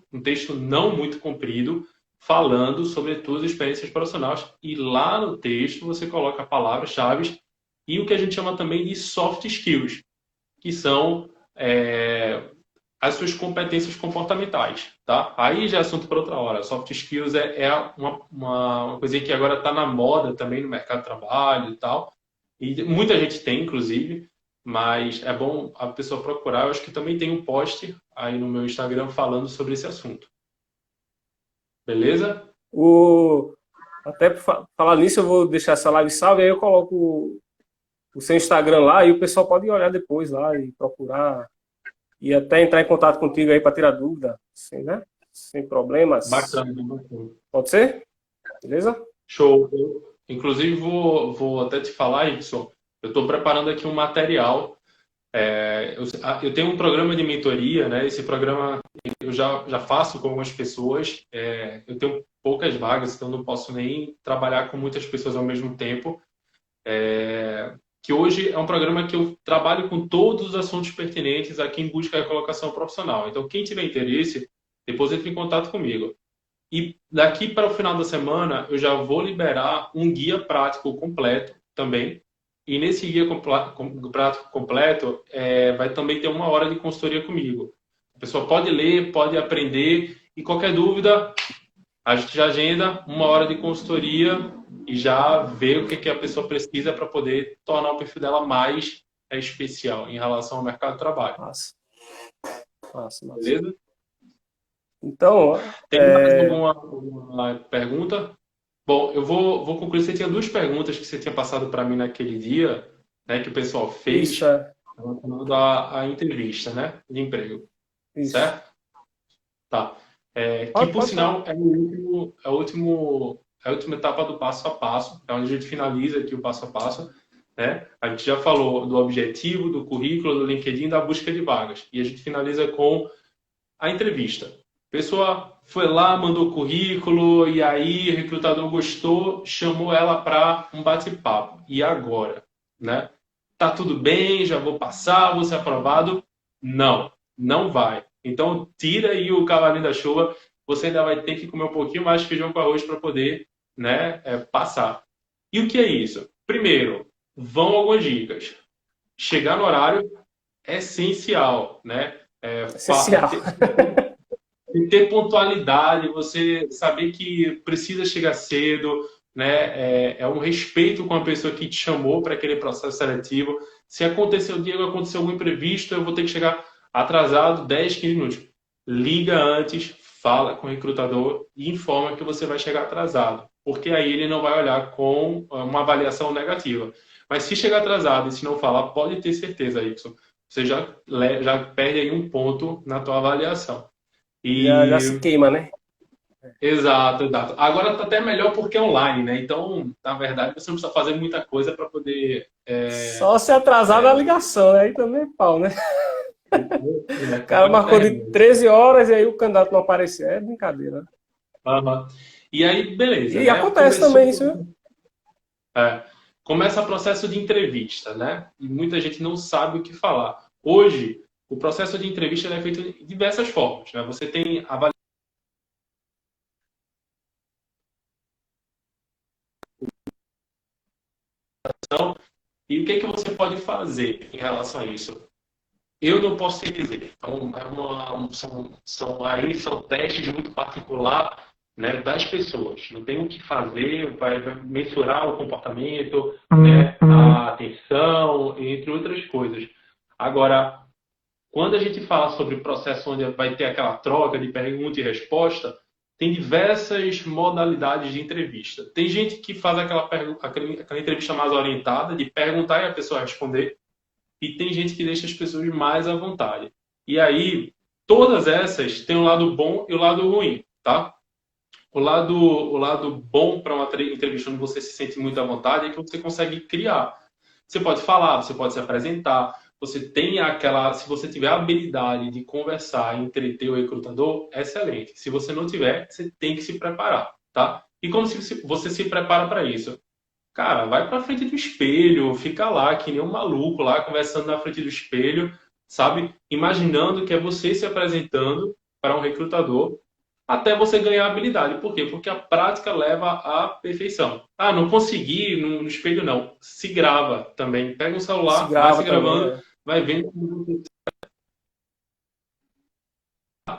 Speaker 2: não muito comprido, falando sobre as suas experiências profissionais. E lá no texto você coloca palavras-chave e o que a gente chama também de soft skills, que são as suas competências comportamentais, tá? Aí já é assunto para outra hora. Soft skills é uma coisa que agora está na moda também no mercado de trabalho e tal. E muita gente tem, inclusive, mas é bom a pessoa procurar. Eu acho que também tem um post aí no meu Instagram falando sobre esse assunto. Beleza?
Speaker 1: O, até por falar nisso, eu vou deixar essa live salva e aí eu coloco o seu Instagram lá e o pessoal pode olhar depois lá e procurar e até entrar em contato contigo aí para tirar dúvida, assim, né? Sem problemas.
Speaker 2: Bacana, bacana.
Speaker 1: Pode ser? Beleza?
Speaker 2: Show. Inclusive, vou até te falar, Ibson, eu estou preparando aqui um material. Eu tenho um programa de mentoria, né? Esse programa eu já faço com algumas pessoas. Eu tenho poucas vagas, então não posso nem trabalhar com muitas pessoas ao mesmo tempo. Que hoje é um programa que eu trabalho com todos os assuntos pertinentes a quem busca a colocação profissional. Então, quem tiver interesse, depois entre em contato comigo. E daqui para o final da semana, eu já vou liberar um guia prático completo também. E nesse guia prático completo, vai também ter 1 hora de consultoria comigo. A pessoa pode ler, pode aprender, e qualquer dúvida, a gente já agenda 1 hora de consultoria e já vê o que a pessoa precisa para poder tornar o perfil dela mais especial em relação ao mercado de trabalho.
Speaker 1: Massa. Massa, massa.
Speaker 2: Beleza?
Speaker 1: Então,
Speaker 2: Tem mais alguma pergunta? Bom, eu vou concluir. Você tinha 2 perguntas que você tinha passado para mim naquele dia, né, que o pessoal
Speaker 1: isso,
Speaker 2: fez relacionado à entrevista, né, de emprego,
Speaker 1: isso.
Speaker 2: certo? Tá. Que,
Speaker 1: Pode,
Speaker 2: por
Speaker 1: pode falar.
Speaker 2: sinal, é o último é a última etapa do passo a passo, é onde a gente finaliza aqui o passo a passo, né? A gente já falou do objetivo, do currículo, do LinkedIn, da busca de vagas. E a gente finaliza com a entrevista. A pessoa foi lá, mandou currículo, e aí o recrutador gostou, chamou ela para um bate-papo. E agora? Né? Tá tudo bem, já vou passar, vou ser aprovado? Não, não vai. Então, tira aí o cavalinho da chuva, você ainda vai ter que comer um pouquinho mais de feijão com arroz para poder, né, passar. E o que é isso? Primeiro, vão algumas dicas. Chegar no horário é essencial, né?
Speaker 1: Essencial.
Speaker 2: Ter pontualidade, você saber que precisa chegar cedo, né? É um respeito com a pessoa que te chamou para aquele processo seletivo. Se aconteceu, Diego, aconteceu algum imprevisto, eu vou ter que chegar atrasado 10, 15 minutos. Liga antes, fala com o recrutador e informa que você vai chegar atrasado, porque aí ele não vai olhar com uma avaliação negativa. Mas se chegar atrasado e se não falar, pode ter certeza, Ibson, você já perde aí um ponto na tua avaliação.
Speaker 1: Já se
Speaker 2: E
Speaker 1: queima, né?
Speaker 2: exato, exato. Agora tá até melhor porque é online, né? Então, na verdade, você não precisa fazer muita coisa para poder
Speaker 1: Só se atrasar na ligação, né? Aí também é pau, né? O cara marcou de 13 horas e aí o candidato não apareceu. É brincadeira.
Speaker 2: Uhum. E aí, beleza,
Speaker 1: E
Speaker 2: né?
Speaker 1: acontece também isso, viu?
Speaker 2: É, começa o processo de entrevista, né? E muita gente não sabe o que falar. Hoje, o processo de entrevista é feito de diversas formas, né? Você tem avaliação. E o que é que você pode fazer em relação a isso? Eu não posso te dizer. Então, são testes muito particular, né, das pessoas. Não tem o que fazer, vai mensurar o comportamento, né, a atenção, entre outras coisas. Agora, quando a gente fala sobre o processo onde vai ter aquela troca de pergunta e resposta, tem diversas modalidades de entrevista. Tem gente que faz aquela entrevista mais orientada, de perguntar e a pessoa responder, e tem gente que deixa as pessoas mais à vontade. E aí, todas essas têm o lado bom e o lado ruim, tá? O lado bom para uma entrevista onde você se sente muito à vontade é que você consegue criar. Você pode falar, você pode se apresentar, você tem aquela. Se você tiver a habilidade de conversar e entreter o recrutador, excelente. Se você não tiver, você tem que se preparar, tá? E como você se prepara para isso? Cara, vai pra frente do espelho, fica lá, que nem um maluco lá, conversando na frente do espelho, sabe? Imaginando que é você se apresentando para um recrutador até você ganhar habilidade. Por quê? Porque a prática leva à perfeição. Ah, não consegui no espelho, não. Se grava também. Pega um
Speaker 1: Se
Speaker 2: celular, vai se
Speaker 1: grava também,
Speaker 2: gravando,
Speaker 1: é.
Speaker 2: vai vendo.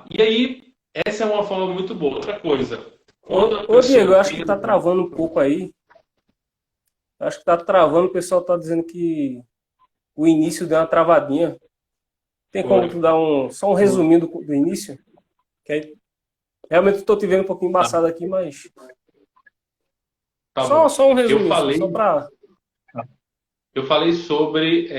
Speaker 2: E aí, essa é uma forma muito boa. Outra coisa, quando a
Speaker 1: Ô, Diego,
Speaker 2: pessoa
Speaker 1: eu acho que
Speaker 2: tem.
Speaker 1: tá travando um pouco aí. Acho que tá travando, o pessoal tá dizendo que o início deu uma travadinha. Tem como tu dar só um resuminho do início? Que aí, realmente estou te vendo um pouquinho
Speaker 2: Tá,
Speaker 1: embaçado aqui, mas
Speaker 2: tá
Speaker 1: só,
Speaker 2: bom.
Speaker 1: só um
Speaker 2: Eu
Speaker 1: resuminho, só
Speaker 2: falei
Speaker 1: para.
Speaker 2: Eu falei sobre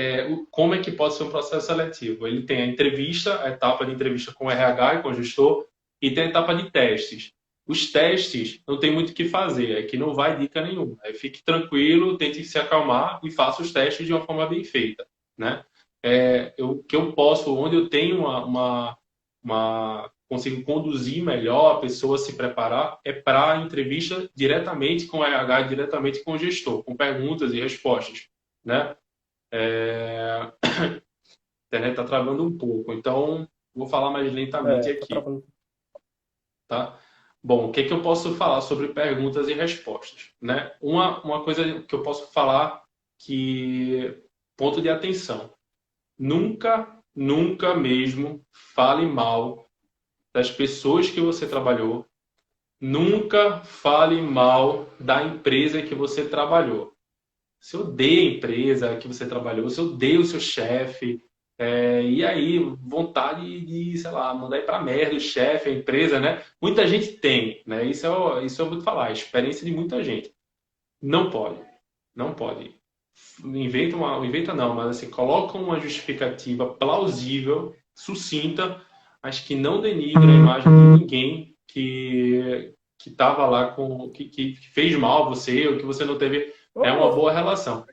Speaker 2: como é que pode ser um processo seletivo. Ele tem a entrevista, a etapa de entrevista com o RH e com o gestor, e tem a etapa de testes. Os testes não tem muito o que fazer, aqui não vai dica nenhuma. Fique tranquilo, tente se acalmar e faça os testes de uma forma bem feita, né? Que eu posso, onde eu tenho consigo conduzir melhor a pessoa a se preparar, é para a entrevista diretamente com o RH, diretamente com o gestor, com perguntas e respostas, né? A internet está travando um pouco, então vou falar mais lentamente
Speaker 1: Tá
Speaker 2: aqui,
Speaker 1: travando.
Speaker 2: tá? Bom, o que é que eu posso falar sobre perguntas e respostas, né? Uma coisa que eu posso falar que ponto de atenção. Nunca, nunca mesmo fale mal das pessoas que você trabalhou. Nunca fale mal da empresa que você trabalhou. Você odeia a empresa que você trabalhou, você odeia o seu chefe, e aí, vontade de, sei lá, mandar ir pra merda o chefe, a empresa, né? Muita gente tem, né? Isso eu vou te falar, a experiência de muita gente. Não pode, não pode. Inventa não, mas assim, coloca uma justificativa plausível, sucinta, mas que não denigre a imagem de ninguém que estava lá que fez mal a você, ou que você não teve uma
Speaker 1: Vamos,
Speaker 2: boa relação.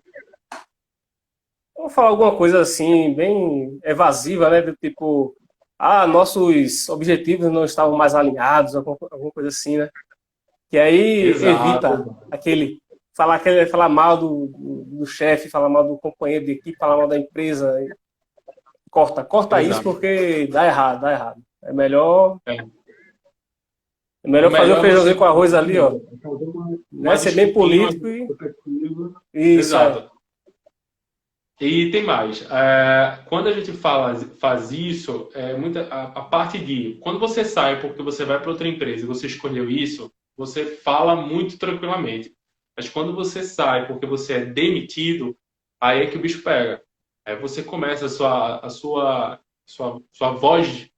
Speaker 1: vamos falar alguma coisa assim, bem evasiva, né? Do tipo, nossos objetivos não estavam mais alinhados, alguma coisa assim, né? Que aí
Speaker 2: Exato,
Speaker 1: evita falar mal do chefe, falar mal do companheiro de equipe, falar mal da empresa. Corta isso
Speaker 2: exato.
Speaker 1: porque dá errado, dá errado.
Speaker 2: É.
Speaker 1: É
Speaker 2: O
Speaker 1: melhor fazer o
Speaker 2: melhor é você
Speaker 1: feijãozinho com arroz ali, ó,
Speaker 2: fazer
Speaker 1: né?
Speaker 2: uma
Speaker 1: Ser bem
Speaker 2: desculpinha, uma
Speaker 1: político e
Speaker 2: justificativa.
Speaker 1: isso aí.
Speaker 2: Exato. E tem mais. Quando a gente faz isso, a parte de quando você sai porque você vai para outra empresa e você escolheu isso, você fala muito tranquilamente. Mas quando você sai porque você é demitido, aí é que o bicho pega. Aí você começa sua voz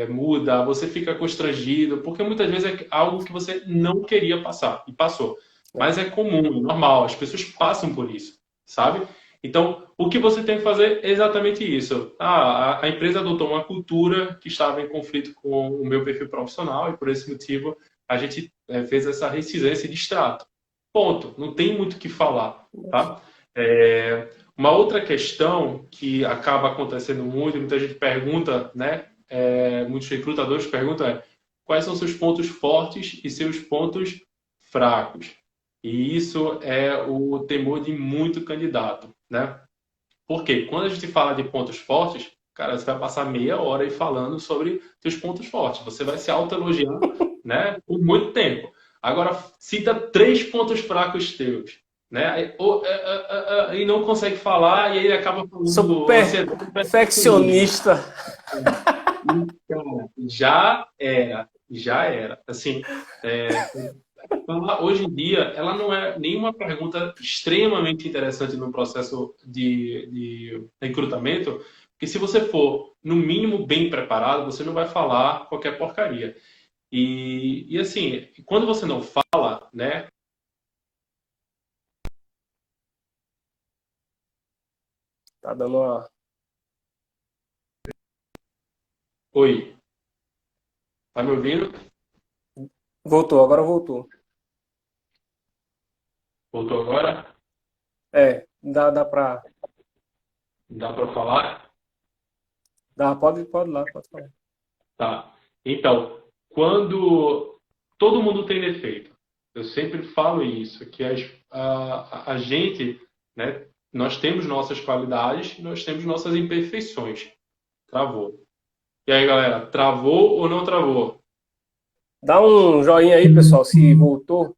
Speaker 2: muda, você fica constrangido, porque muitas vezes é algo que você não queria passar e passou. Mas é comum, é normal, as pessoas passam por isso, sabe? Então, o que você tem que fazer é exatamente isso. A empresa adotou uma cultura que estava em conflito com o meu perfil profissional e por esse motivo a gente fez essa rescisão, esse distrato. Ponto. Não tem muito o que falar, tá? Uma outra questão que acaba acontecendo muito, muita gente pergunta, né? Muitos recrutadores perguntam quais são seus pontos fortes e seus pontos fracos. E isso é o temor de muito candidato, né? Porque quando a gente fala de pontos fortes, cara, você vai passar meia hora aí falando sobre seus pontos fortes. Você vai se autoelogiar, né, por muito tempo. Agora, cita 3 pontos fracos teus, né? E não consegue falar, e aí ele acaba
Speaker 1: Sou
Speaker 2: falando ansiedade e perfeccionismo.
Speaker 1: perfeccionista.
Speaker 2: Cara, já era. Assim, hoje em dia, ela não é nenhuma pergunta extremamente interessante no processo de recrutamento, porque se você for, no mínimo, bem preparado, você não vai falar qualquer porcaria. E assim, quando você não fala, né?
Speaker 1: Tá dando uma.
Speaker 2: Oi, tá me ouvindo?
Speaker 1: Voltou, agora voltou.
Speaker 2: Voltou agora?
Speaker 1: Dá pra.
Speaker 2: Dá para falar?
Speaker 1: Pode ir lá, pode falar.
Speaker 2: Tá. Então, quando todo mundo tem defeito, eu sempre falo isso, que a gente, né, nós temos nossas qualidades, nós temos nossas imperfeições. Travou. E aí, galera, travou ou não travou?
Speaker 1: Dá um joinha aí, pessoal, se voltou.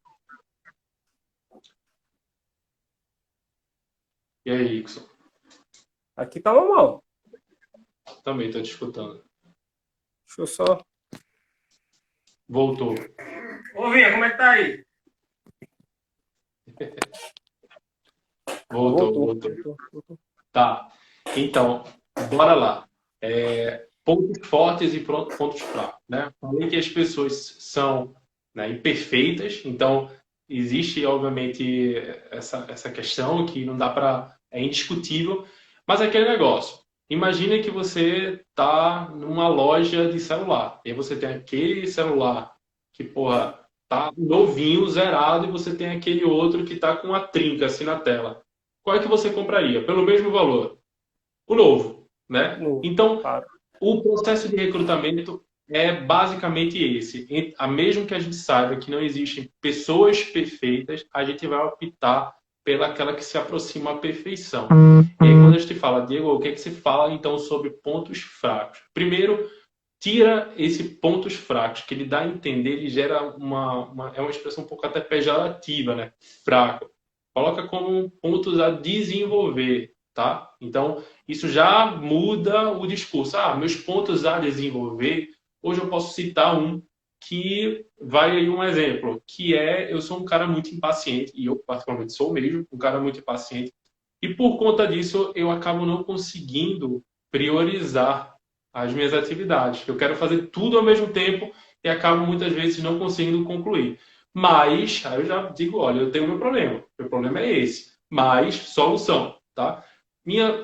Speaker 2: E aí, Ixon?
Speaker 1: Aqui tá normal.
Speaker 2: Também estou te escutando.
Speaker 1: Deixa eu só.
Speaker 2: Voltou.
Speaker 1: Ô, Vinha, como é que tá aí?
Speaker 2: Voltou, voltou. Tá. Então, bora lá. Pontos fortes e pontos fracos, né? Falei que as pessoas são, né, imperfeitas, então existe, obviamente, essa questão que não dá para... É indiscutível, mas é aquele negócio. Imagina que você tá numa loja de celular, e aí você tem aquele celular que, porra, tá novinho, zerado, e você tem aquele outro que tá com uma trinca assim na tela. Qual é que você compraria? Pelo mesmo valor? O novo, né?
Speaker 1: No,
Speaker 2: Então,
Speaker 1: claro.
Speaker 2: o processo de recrutamento é basicamente esse. Mesmo que a gente saiba que não existem pessoas perfeitas, a gente vai optar pelaquela que se aproxima à perfeição. E aí, quando a gente fala, Diego, o que é que se fala então sobre pontos fracos? Primeiro, tira esse pontos fracos, que ele dá a entender, ele gera é uma expressão um pouco até pejorativa, né? Fraco. Coloca como pontos a desenvolver, tá? Então, isso já muda o discurso. Meus pontos a desenvolver, hoje eu posso citar um que vai aí um exemplo, que eu sou um cara muito impaciente, e eu particularmente sou mesmo, um cara muito impaciente, e por conta disso eu acabo não conseguindo priorizar as minhas atividades. Eu quero fazer tudo ao mesmo tempo e acabo muitas vezes não conseguindo concluir. Mas, aí eu já digo, olha, eu tenho meu problema. Meu problema é esse. Mas, solução, tá?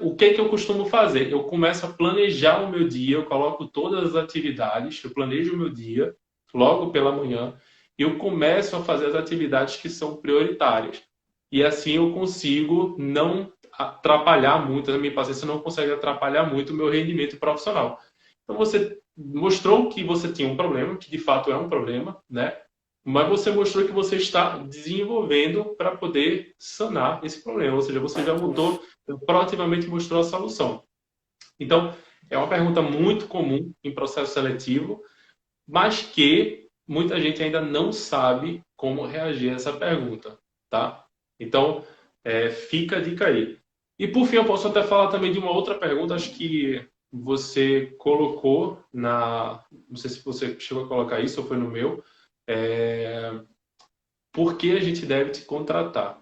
Speaker 2: O que é que eu costumo fazer? Eu começo a planejar o meu dia, eu coloco todas as atividades, eu planejo o meu dia logo pela manhã eu começo a fazer as atividades que são prioritárias. E assim eu consigo não atrapalhar muito, a minha paciência não consegue atrapalhar muito o meu rendimento profissional. Então você mostrou que você tinha um problema, que de fato é um problema, né? Mas você mostrou que você está desenvolvendo para poder sanar esse problema. Ou seja, você já mudou, proativamente mostrou a solução. Então, é uma pergunta muito comum em processo seletivo, mas que muita gente ainda não sabe como reagir a essa pergunta, tá? Então, fica a dica aí. E por fim, eu posso até falar também de uma outra pergunta, acho que você colocou não sei se você chegou a colocar isso ou foi no meu, por que a gente deve te contratar?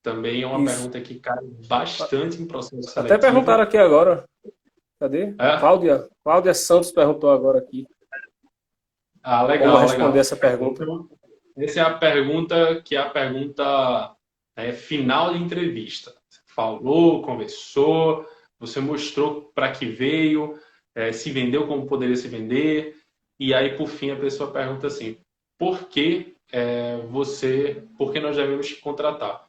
Speaker 2: Também é uma
Speaker 1: Isso.
Speaker 2: pergunta que cai bastante em processo
Speaker 1: Até perguntaram
Speaker 2: seletivo.
Speaker 1: aqui agora. Cadê?
Speaker 2: É?
Speaker 1: Cláudia Santos perguntou agora aqui.
Speaker 2: Ah,
Speaker 1: Como
Speaker 2: legal,
Speaker 1: responder
Speaker 2: legal.
Speaker 1: essa pergunta?
Speaker 2: Então, essa é a pergunta que é a pergunta final de entrevista. Você falou, conversou, você mostrou para que veio, se vendeu como poderia se vender, e aí, por fim, a pessoa pergunta assim, por que nós devemos te contratar?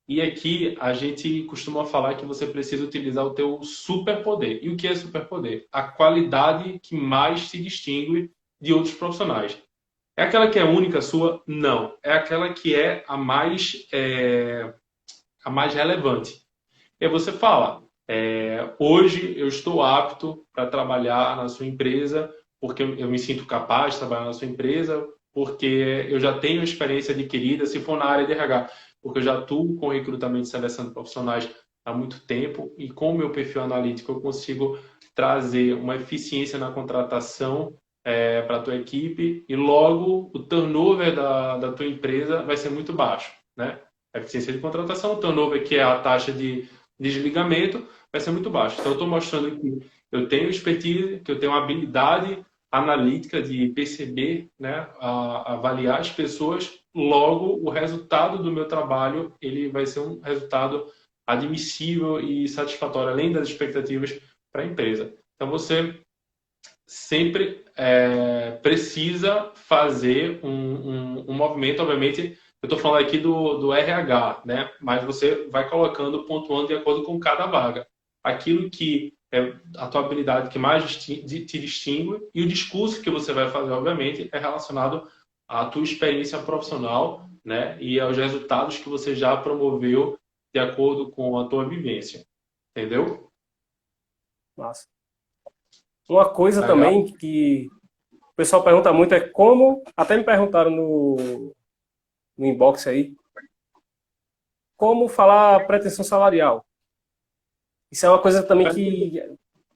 Speaker 2: E aqui a gente costuma falar que você precisa utilizar o teu superpoder. E o que é superpoder? A qualidade que mais te distingue de outros profissionais. É aquela que é única sua? Não. É aquela que é a mais relevante. E aí você fala, hoje eu estou apto para trabalhar na sua empresa, porque eu me sinto capaz de trabalhar na sua empresa, porque eu já tenho experiência adquirida, se for na área de RH, porque eu já atuo com recrutamento e seleção de profissionais há muito tempo, e com o meu perfil analítico eu consigo trazer uma eficiência na contratação para a tua equipe, e logo o turnover da tua empresa vai ser muito baixo, né? A eficiência de contratação, o turnover, que é a taxa de desligamento, vai ser muito baixo. Então, eu estou mostrando que eu tenho expertise, que eu tenho habilidade analítica de perceber, né, avaliar as pessoas, logo o resultado do meu trabalho ele vai ser um resultado admissível e satisfatório, além das expectativas para a empresa. Então, você sempre precisa fazer um movimento, obviamente, eu estou falando aqui do RH, né? Mas você vai colocando, pontuando de acordo com cada vaga. Aquilo que é a tua habilidade que mais te distingue e o discurso que você vai fazer, obviamente, é relacionado à tua experiência profissional, né? E aos resultados que você já promoveu de acordo com a tua vivência. Entendeu?
Speaker 1: Massa. Uma coisa
Speaker 2: Legal?
Speaker 1: também que o pessoal pergunta muito é como, até me perguntaram no inbox aí, como falar pretensão salarial. Isso é uma coisa também que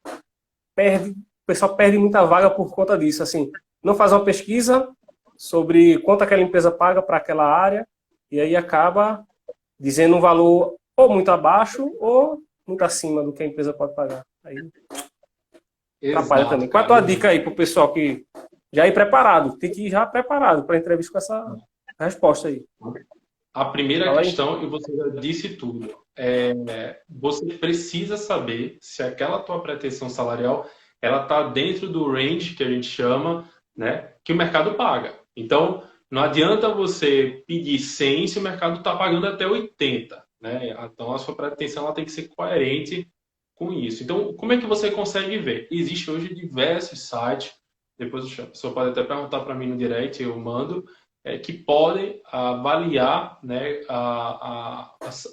Speaker 1: o pessoal perde muita vaga por conta disso. Assim, não faz uma pesquisa sobre quanto aquela empresa paga para aquela área e aí acaba dizendo um valor ou muito abaixo ou muito acima do que a empresa pode pagar. Aí atrapalha
Speaker 2: Exato,
Speaker 1: também. Qual é a tua
Speaker 2: cara.
Speaker 1: dica aí para o pessoal que já ir preparado? Tem que ir já preparado para a entrevista com essa resposta aí.
Speaker 2: A primeira
Speaker 1: Fala aí.
Speaker 2: questão, e você já disse tudo, você precisa saber se aquela tua pretensão salarial ela está dentro do range que a gente chama, né, que o mercado paga. Então, não adianta você pedir 100 se o mercado está pagando até 80, né? Então, a sua pretensão ela tem que ser coerente com isso. Então, como é que você consegue ver? Existem hoje diversos sites, depois a pessoa pode até perguntar para mim no direct, eu mando, que podem avaliar, né,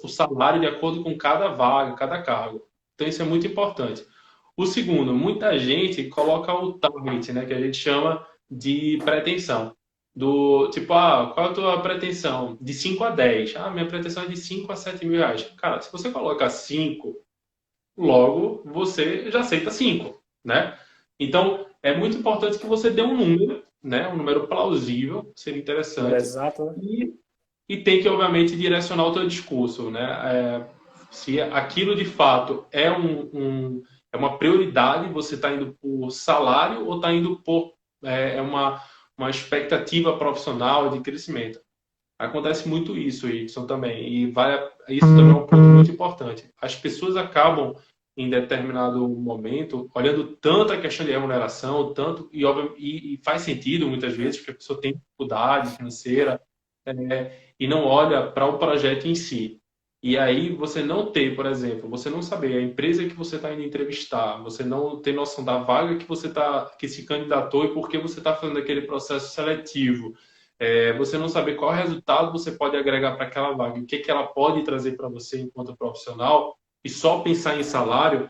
Speaker 2: o salário de acordo com cada vaga, cada cargo. Então, isso é muito importante. O segundo, muita gente coloca o target, né, que a gente chama de pretensão. Do tipo, qual é a tua pretensão? De 5 a 10. Minha pretensão é de 5 a 7 mil reais. Cara, se você coloca 5, logo você já aceita 5, né? Então, é muito importante que você dê um número, né? Um número plausível, seria
Speaker 1: Número
Speaker 2: interessante.
Speaker 1: exato, né?
Speaker 2: E tem que, obviamente, direcionar o teu discurso, né? Se aquilo de fato é uma prioridade, você está indo por salário ou está indo por uma expectativa profissional de crescimento. Acontece muito isso, Edson, também. Isso também é um ponto muito importante. As pessoas acabam em determinado momento, olhando tanto a questão de remuneração, tanto e faz sentido muitas vezes, porque a pessoa tem dificuldade financeira, e não olha para o projeto em si. E aí você não ter, por exemplo, você não saber a empresa que você está indo entrevistar, você não ter noção da vaga que você que se candidatou e por que você está fazendo aquele processo seletivo. Você não saber qual resultado você pode agregar para aquela vaga, o que, que ela pode trazer para você enquanto profissional, e só pensar em salário,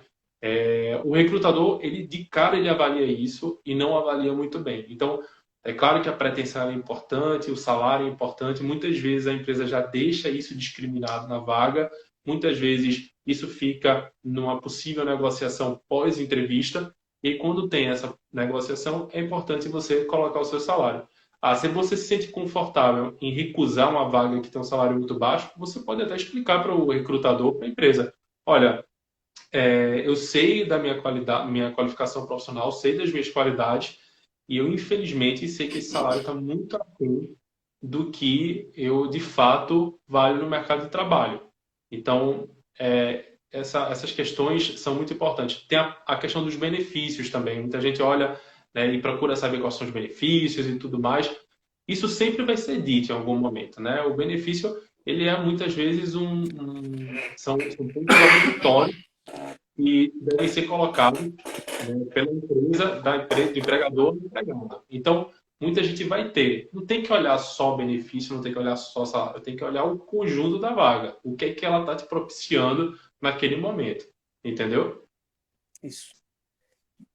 Speaker 2: o recrutador, ele de cara ele avalia isso e não avalia muito bem. Então, é claro que a pretensão é importante, o salário é importante. Muitas vezes a empresa já deixa isso discriminado na vaga. Muitas vezes isso fica numa possível negociação pós-entrevista. E quando tem essa negociação, é importante você colocar o seu salário. Se você se sente confortável em recusar uma vaga que tem um salário muito baixo, você pode até explicar para o recrutador, para a empresa: olha, eu sei da minha qualidade, minha qualificação profissional, sei das minhas qualidades, e eu, infelizmente, sei que esse salário está muito aquém do que eu, de fato, valho no mercado de trabalho. Então, essas questões são muito importantes. Tem a questão dos benefícios também. Muita gente olha, né, e procura saber quais são os benefícios e tudo mais. Isso sempre vai ser dito em algum momento, né? O benefício, ele é muitas vezes são pontos obrigatórios e devem ser colocados, né, pela empresa, do empregador do empregado. Então, muita gente vai ter. Não tem que olhar só benefício, não tem que olhar só salário, tem que olhar o conjunto da vaga. O que é que ela está te propiciando naquele momento. Entendeu?
Speaker 1: Isso.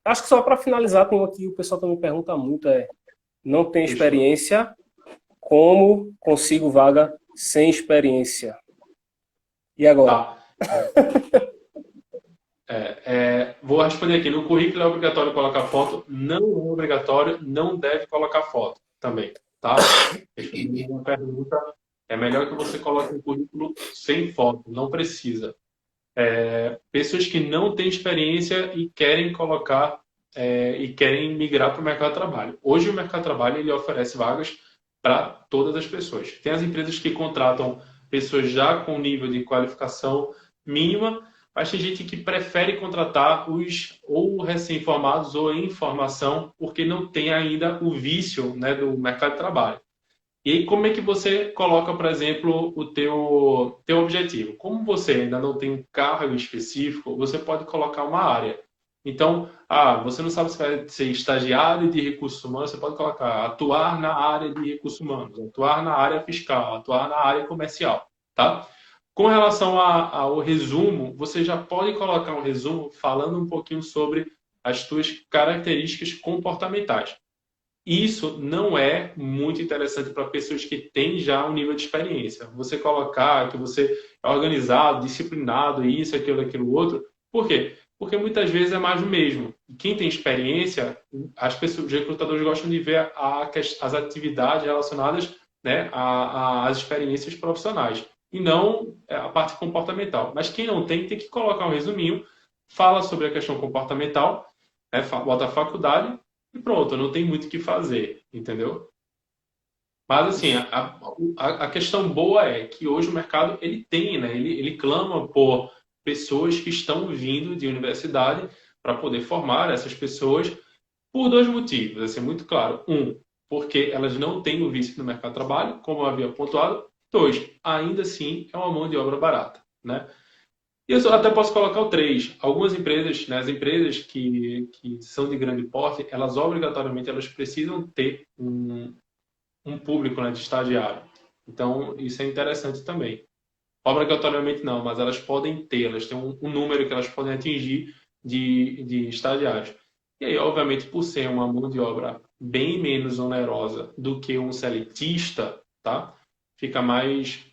Speaker 1: Acho que só para finalizar, tem um aqui, o pessoal também pergunta muito, não tem
Speaker 2: Fechou.
Speaker 1: experiência, como consigo vaga sem experiência? E agora?
Speaker 2: Tá. Vou responder aqui. No currículo é obrigatório colocar foto? Não é obrigatório, não deve colocar foto também, tá? Respondendo uma pergunta, é melhor que você coloque um currículo sem foto, não precisa. Pessoas que não têm experiência e querem colocar e querem migrar para o mercado de trabalho. Hoje o mercado de trabalho ele oferece vagas para todas as pessoas. Tem as empresas que contratam pessoas já com nível de qualificação mínima, mas tem gente que prefere contratar os ou recém-formados ou em formação, porque não tem ainda o vício, né, do mercado de trabalho. E aí, como é que você coloca, por exemplo, o teu objetivo? Como você ainda não tem um cargo específico, você pode colocar uma área. Então, você não sabe se vai ser estagiário de recursos humanos, você pode colocar atuar na área de recursos humanos, atuar na área fiscal, atuar na área comercial, tá? Com relação ao resumo, você já pode colocar um resumo falando um pouquinho sobre as suas características comportamentais. Isso não é muito interessante para pessoas que têm já um nível de experiência. Você colocar que você é organizado, disciplinado, isso, aquilo, outro. Por quê? Porque muitas vezes é mais do mesmo. E quem tem experiência, os recrutadores gostam de ver as atividades relacionadas, né, às experiências profissionais. E não a parte comportamental. Mas quem não tem que colocar um resuminho, fala sobre a questão comportamental, né, bota a faculdade, e pronto, não tem muito o que fazer, entendeu? Mas assim, a questão boa é que hoje o mercado ele tem, né? Ele clama por pessoas que estão vindo de universidade para poder formar essas pessoas por dois motivos, assim, muito claro. Um, porque elas não têm o vício no mercado de trabalho, como eu havia pontuado. Dois, ainda assim é uma mão de obra barata, né? E eu até posso colocar o 3. Algumas empresas, né, as empresas que são de grande porte, elas obrigatoriamente elas precisam ter um público, né, de estagiário. Então, isso é interessante também. Obrigatoriamente não, mas elas podem ter, elas têm um número que elas podem atingir de estagiários. E aí, obviamente, por ser uma mão de obra bem menos onerosa do que um seletista, tá? Fica mais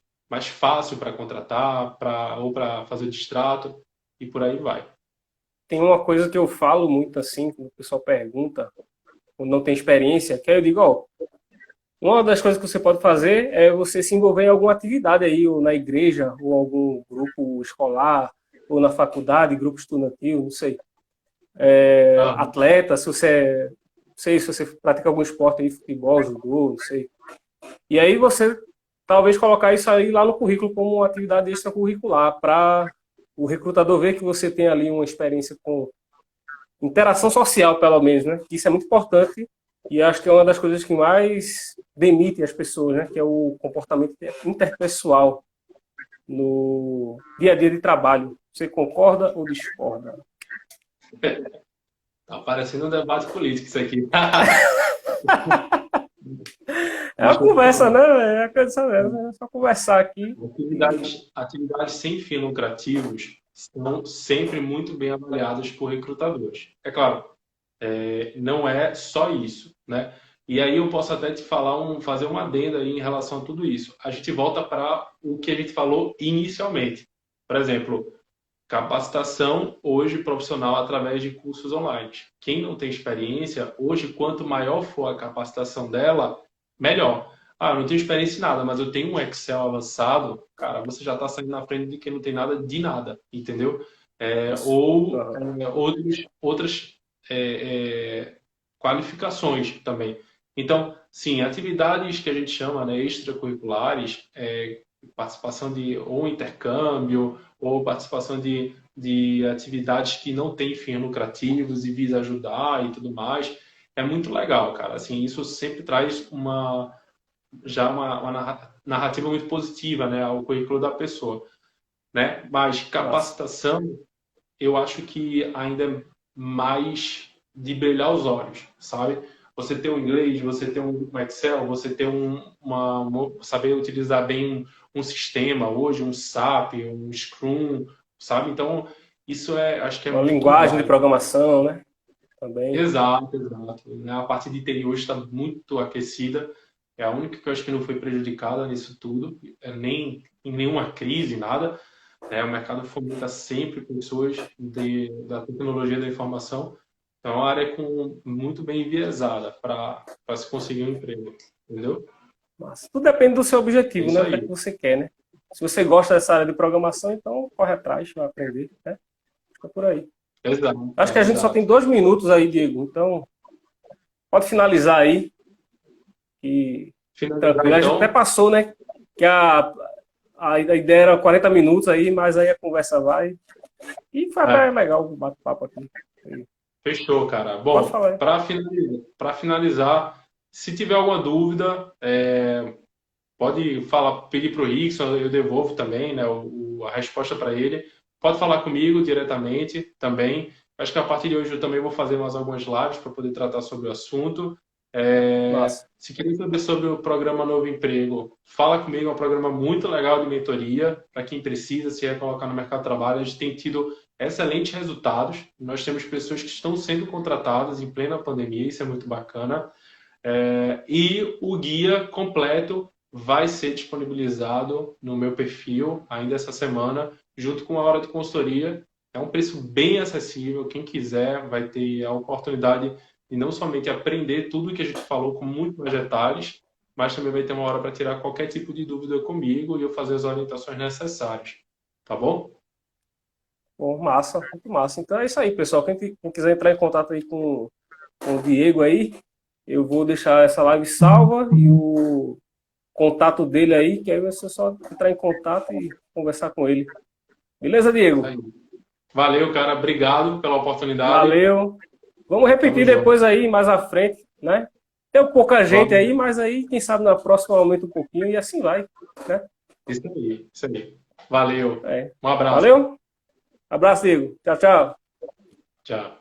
Speaker 2: fácil para contratar, ou para fazer o distrato e por aí vai.
Speaker 1: Tem uma coisa que eu falo muito assim, quando o pessoal pergunta, quando não tem experiência, que aí eu digo, ó, uma das coisas que você pode fazer é você se envolver em alguma atividade aí, ou na igreja, ou algum grupo escolar, ou na faculdade, grupo estudantil, não sei.
Speaker 2: Aham.
Speaker 1: Atleta, se você, não sei se você pratica algum esporte aí, futebol, judô, não sei. E aí você talvez colocar isso aí lá no currículo como uma atividade extracurricular para o recrutador vê que você tem ali uma experiência com interação social, pelo menos, né? Isso é muito importante e acho que é uma das coisas que mais demite as pessoas, né? Que é o comportamento interpessoal no dia a dia de trabalho. Você concorda ou discorda?
Speaker 2: Tá parecendo um debate político isso aqui.
Speaker 1: É uma conversa, né? É a coisa, é só conversar aqui.
Speaker 2: Atividades sem fins lucrativos são sempre muito bem avaliadas por recrutadores. É claro, não é só isso, né? E aí eu posso até te falar, fazer uma adenda aí em relação a tudo isso. A gente volta para o que a gente falou inicialmente. Por exemplo, capacitação hoje profissional através de cursos online. Quem não tem experiência, hoje, quanto maior for a capacitação dela, melhor. Ah, eu não tenho experiência em nada, mas eu tenho um Excel avançado, cara, você já está saindo na frente de quem não tem nada de nada, entendeu? Outras qualificações também. Então, sim, atividades que a gente chama, né, extracurriculares, participação de ou intercâmbio ou participação de atividades que não têm fins lucrativos e visa ajudar e tudo mais, é muito legal, cara. Assim, isso sempre traz uma narrativa muito positiva, né, ao currículo da pessoa, né? Mas capacitação, eu acho que ainda é mais de brilhar os olhos, sabe? Você ter um inglês, você ter um Excel, você ter saber utilizar bem um sistema hoje, um SAP, um Scrum, sabe? Então, isso acho que é
Speaker 1: Uma
Speaker 2: muito
Speaker 1: linguagem de
Speaker 2: válido.
Speaker 1: programação, né? Também.
Speaker 2: Exato, exato. A parte de TI hoje está muito aquecida. É a única que eu acho que não foi prejudicada nisso tudo, nem em nenhuma crise, nada. O mercado fomenta sempre pessoas da tecnologia da informação. Então, é uma área muito bem enviesada para se conseguir um emprego, entendeu?
Speaker 1: Mas tudo depende do seu
Speaker 2: É
Speaker 1: objetivo,
Speaker 2: isso
Speaker 1: né? O que é
Speaker 2: aí.
Speaker 1: que você quer, né? Se você gosta dessa área de programação, então corre atrás, vai aprender, né? Fica por aí.
Speaker 2: Exato,
Speaker 1: Acho que a gente só tem
Speaker 2: exato.
Speaker 1: 2 minutos aí, Diego. Então, pode finalizar aí. E
Speaker 2: Finalizar,
Speaker 1: tranquilo. A gente até
Speaker 2: então.
Speaker 1: passou, né? Que a ideia era 40 minutos aí, mas aí a conversa vai. E foi até legal o bate-papo aqui.
Speaker 2: Fechou, cara.
Speaker 1: Pode
Speaker 2: Bom,
Speaker 1: falar aí.
Speaker 2: para finalizar, se tiver alguma dúvida, pode pedir para o Rickson, eu devolvo também, né, a resposta para ele. Pode falar comigo diretamente também. Acho que a partir de hoje eu também vou fazer mais algumas lives para poder tratar sobre o assunto.
Speaker 1: Nossa.
Speaker 2: Se quiser saber sobre o programa Novo Emprego, fala comigo, é um programa muito legal de mentoria para quem precisa se recolocar no mercado de trabalho. A gente tem tido excelentes resultados. Nós temos pessoas que estão sendo contratadas em plena pandemia, isso é muito bacana. E o guia completo vai ser disponibilizado no meu perfil ainda essa semana, junto com a hora de consultoria. É um preço bem acessível. Quem quiser vai ter a oportunidade de não somente aprender tudo que a gente falou com muito mais detalhes, mas também vai ter uma hora para tirar qualquer tipo de dúvida comigo e eu fazer as orientações necessárias. Tá bom?
Speaker 1: Bom, massa, muito massa. Então é isso aí, pessoal. Quem quiser entrar em contato aí com o Diego aí, eu vou deixar essa live salva e o contato dele aí, que aí você só entrar em contato e conversar com ele. Beleza, Diego?
Speaker 2: Valeu, cara. Obrigado pela oportunidade.
Speaker 1: Valeu. Vamos repetir depois aí, mais à frente, né? Tem pouca gente aí, mas aí, quem sabe na próxima aumenta um pouquinho e assim vai, né?
Speaker 2: Isso aí, isso aí. Valeu. Um abraço.
Speaker 1: Valeu. Abraço, Diego. Tchau, tchau.
Speaker 2: Tchau.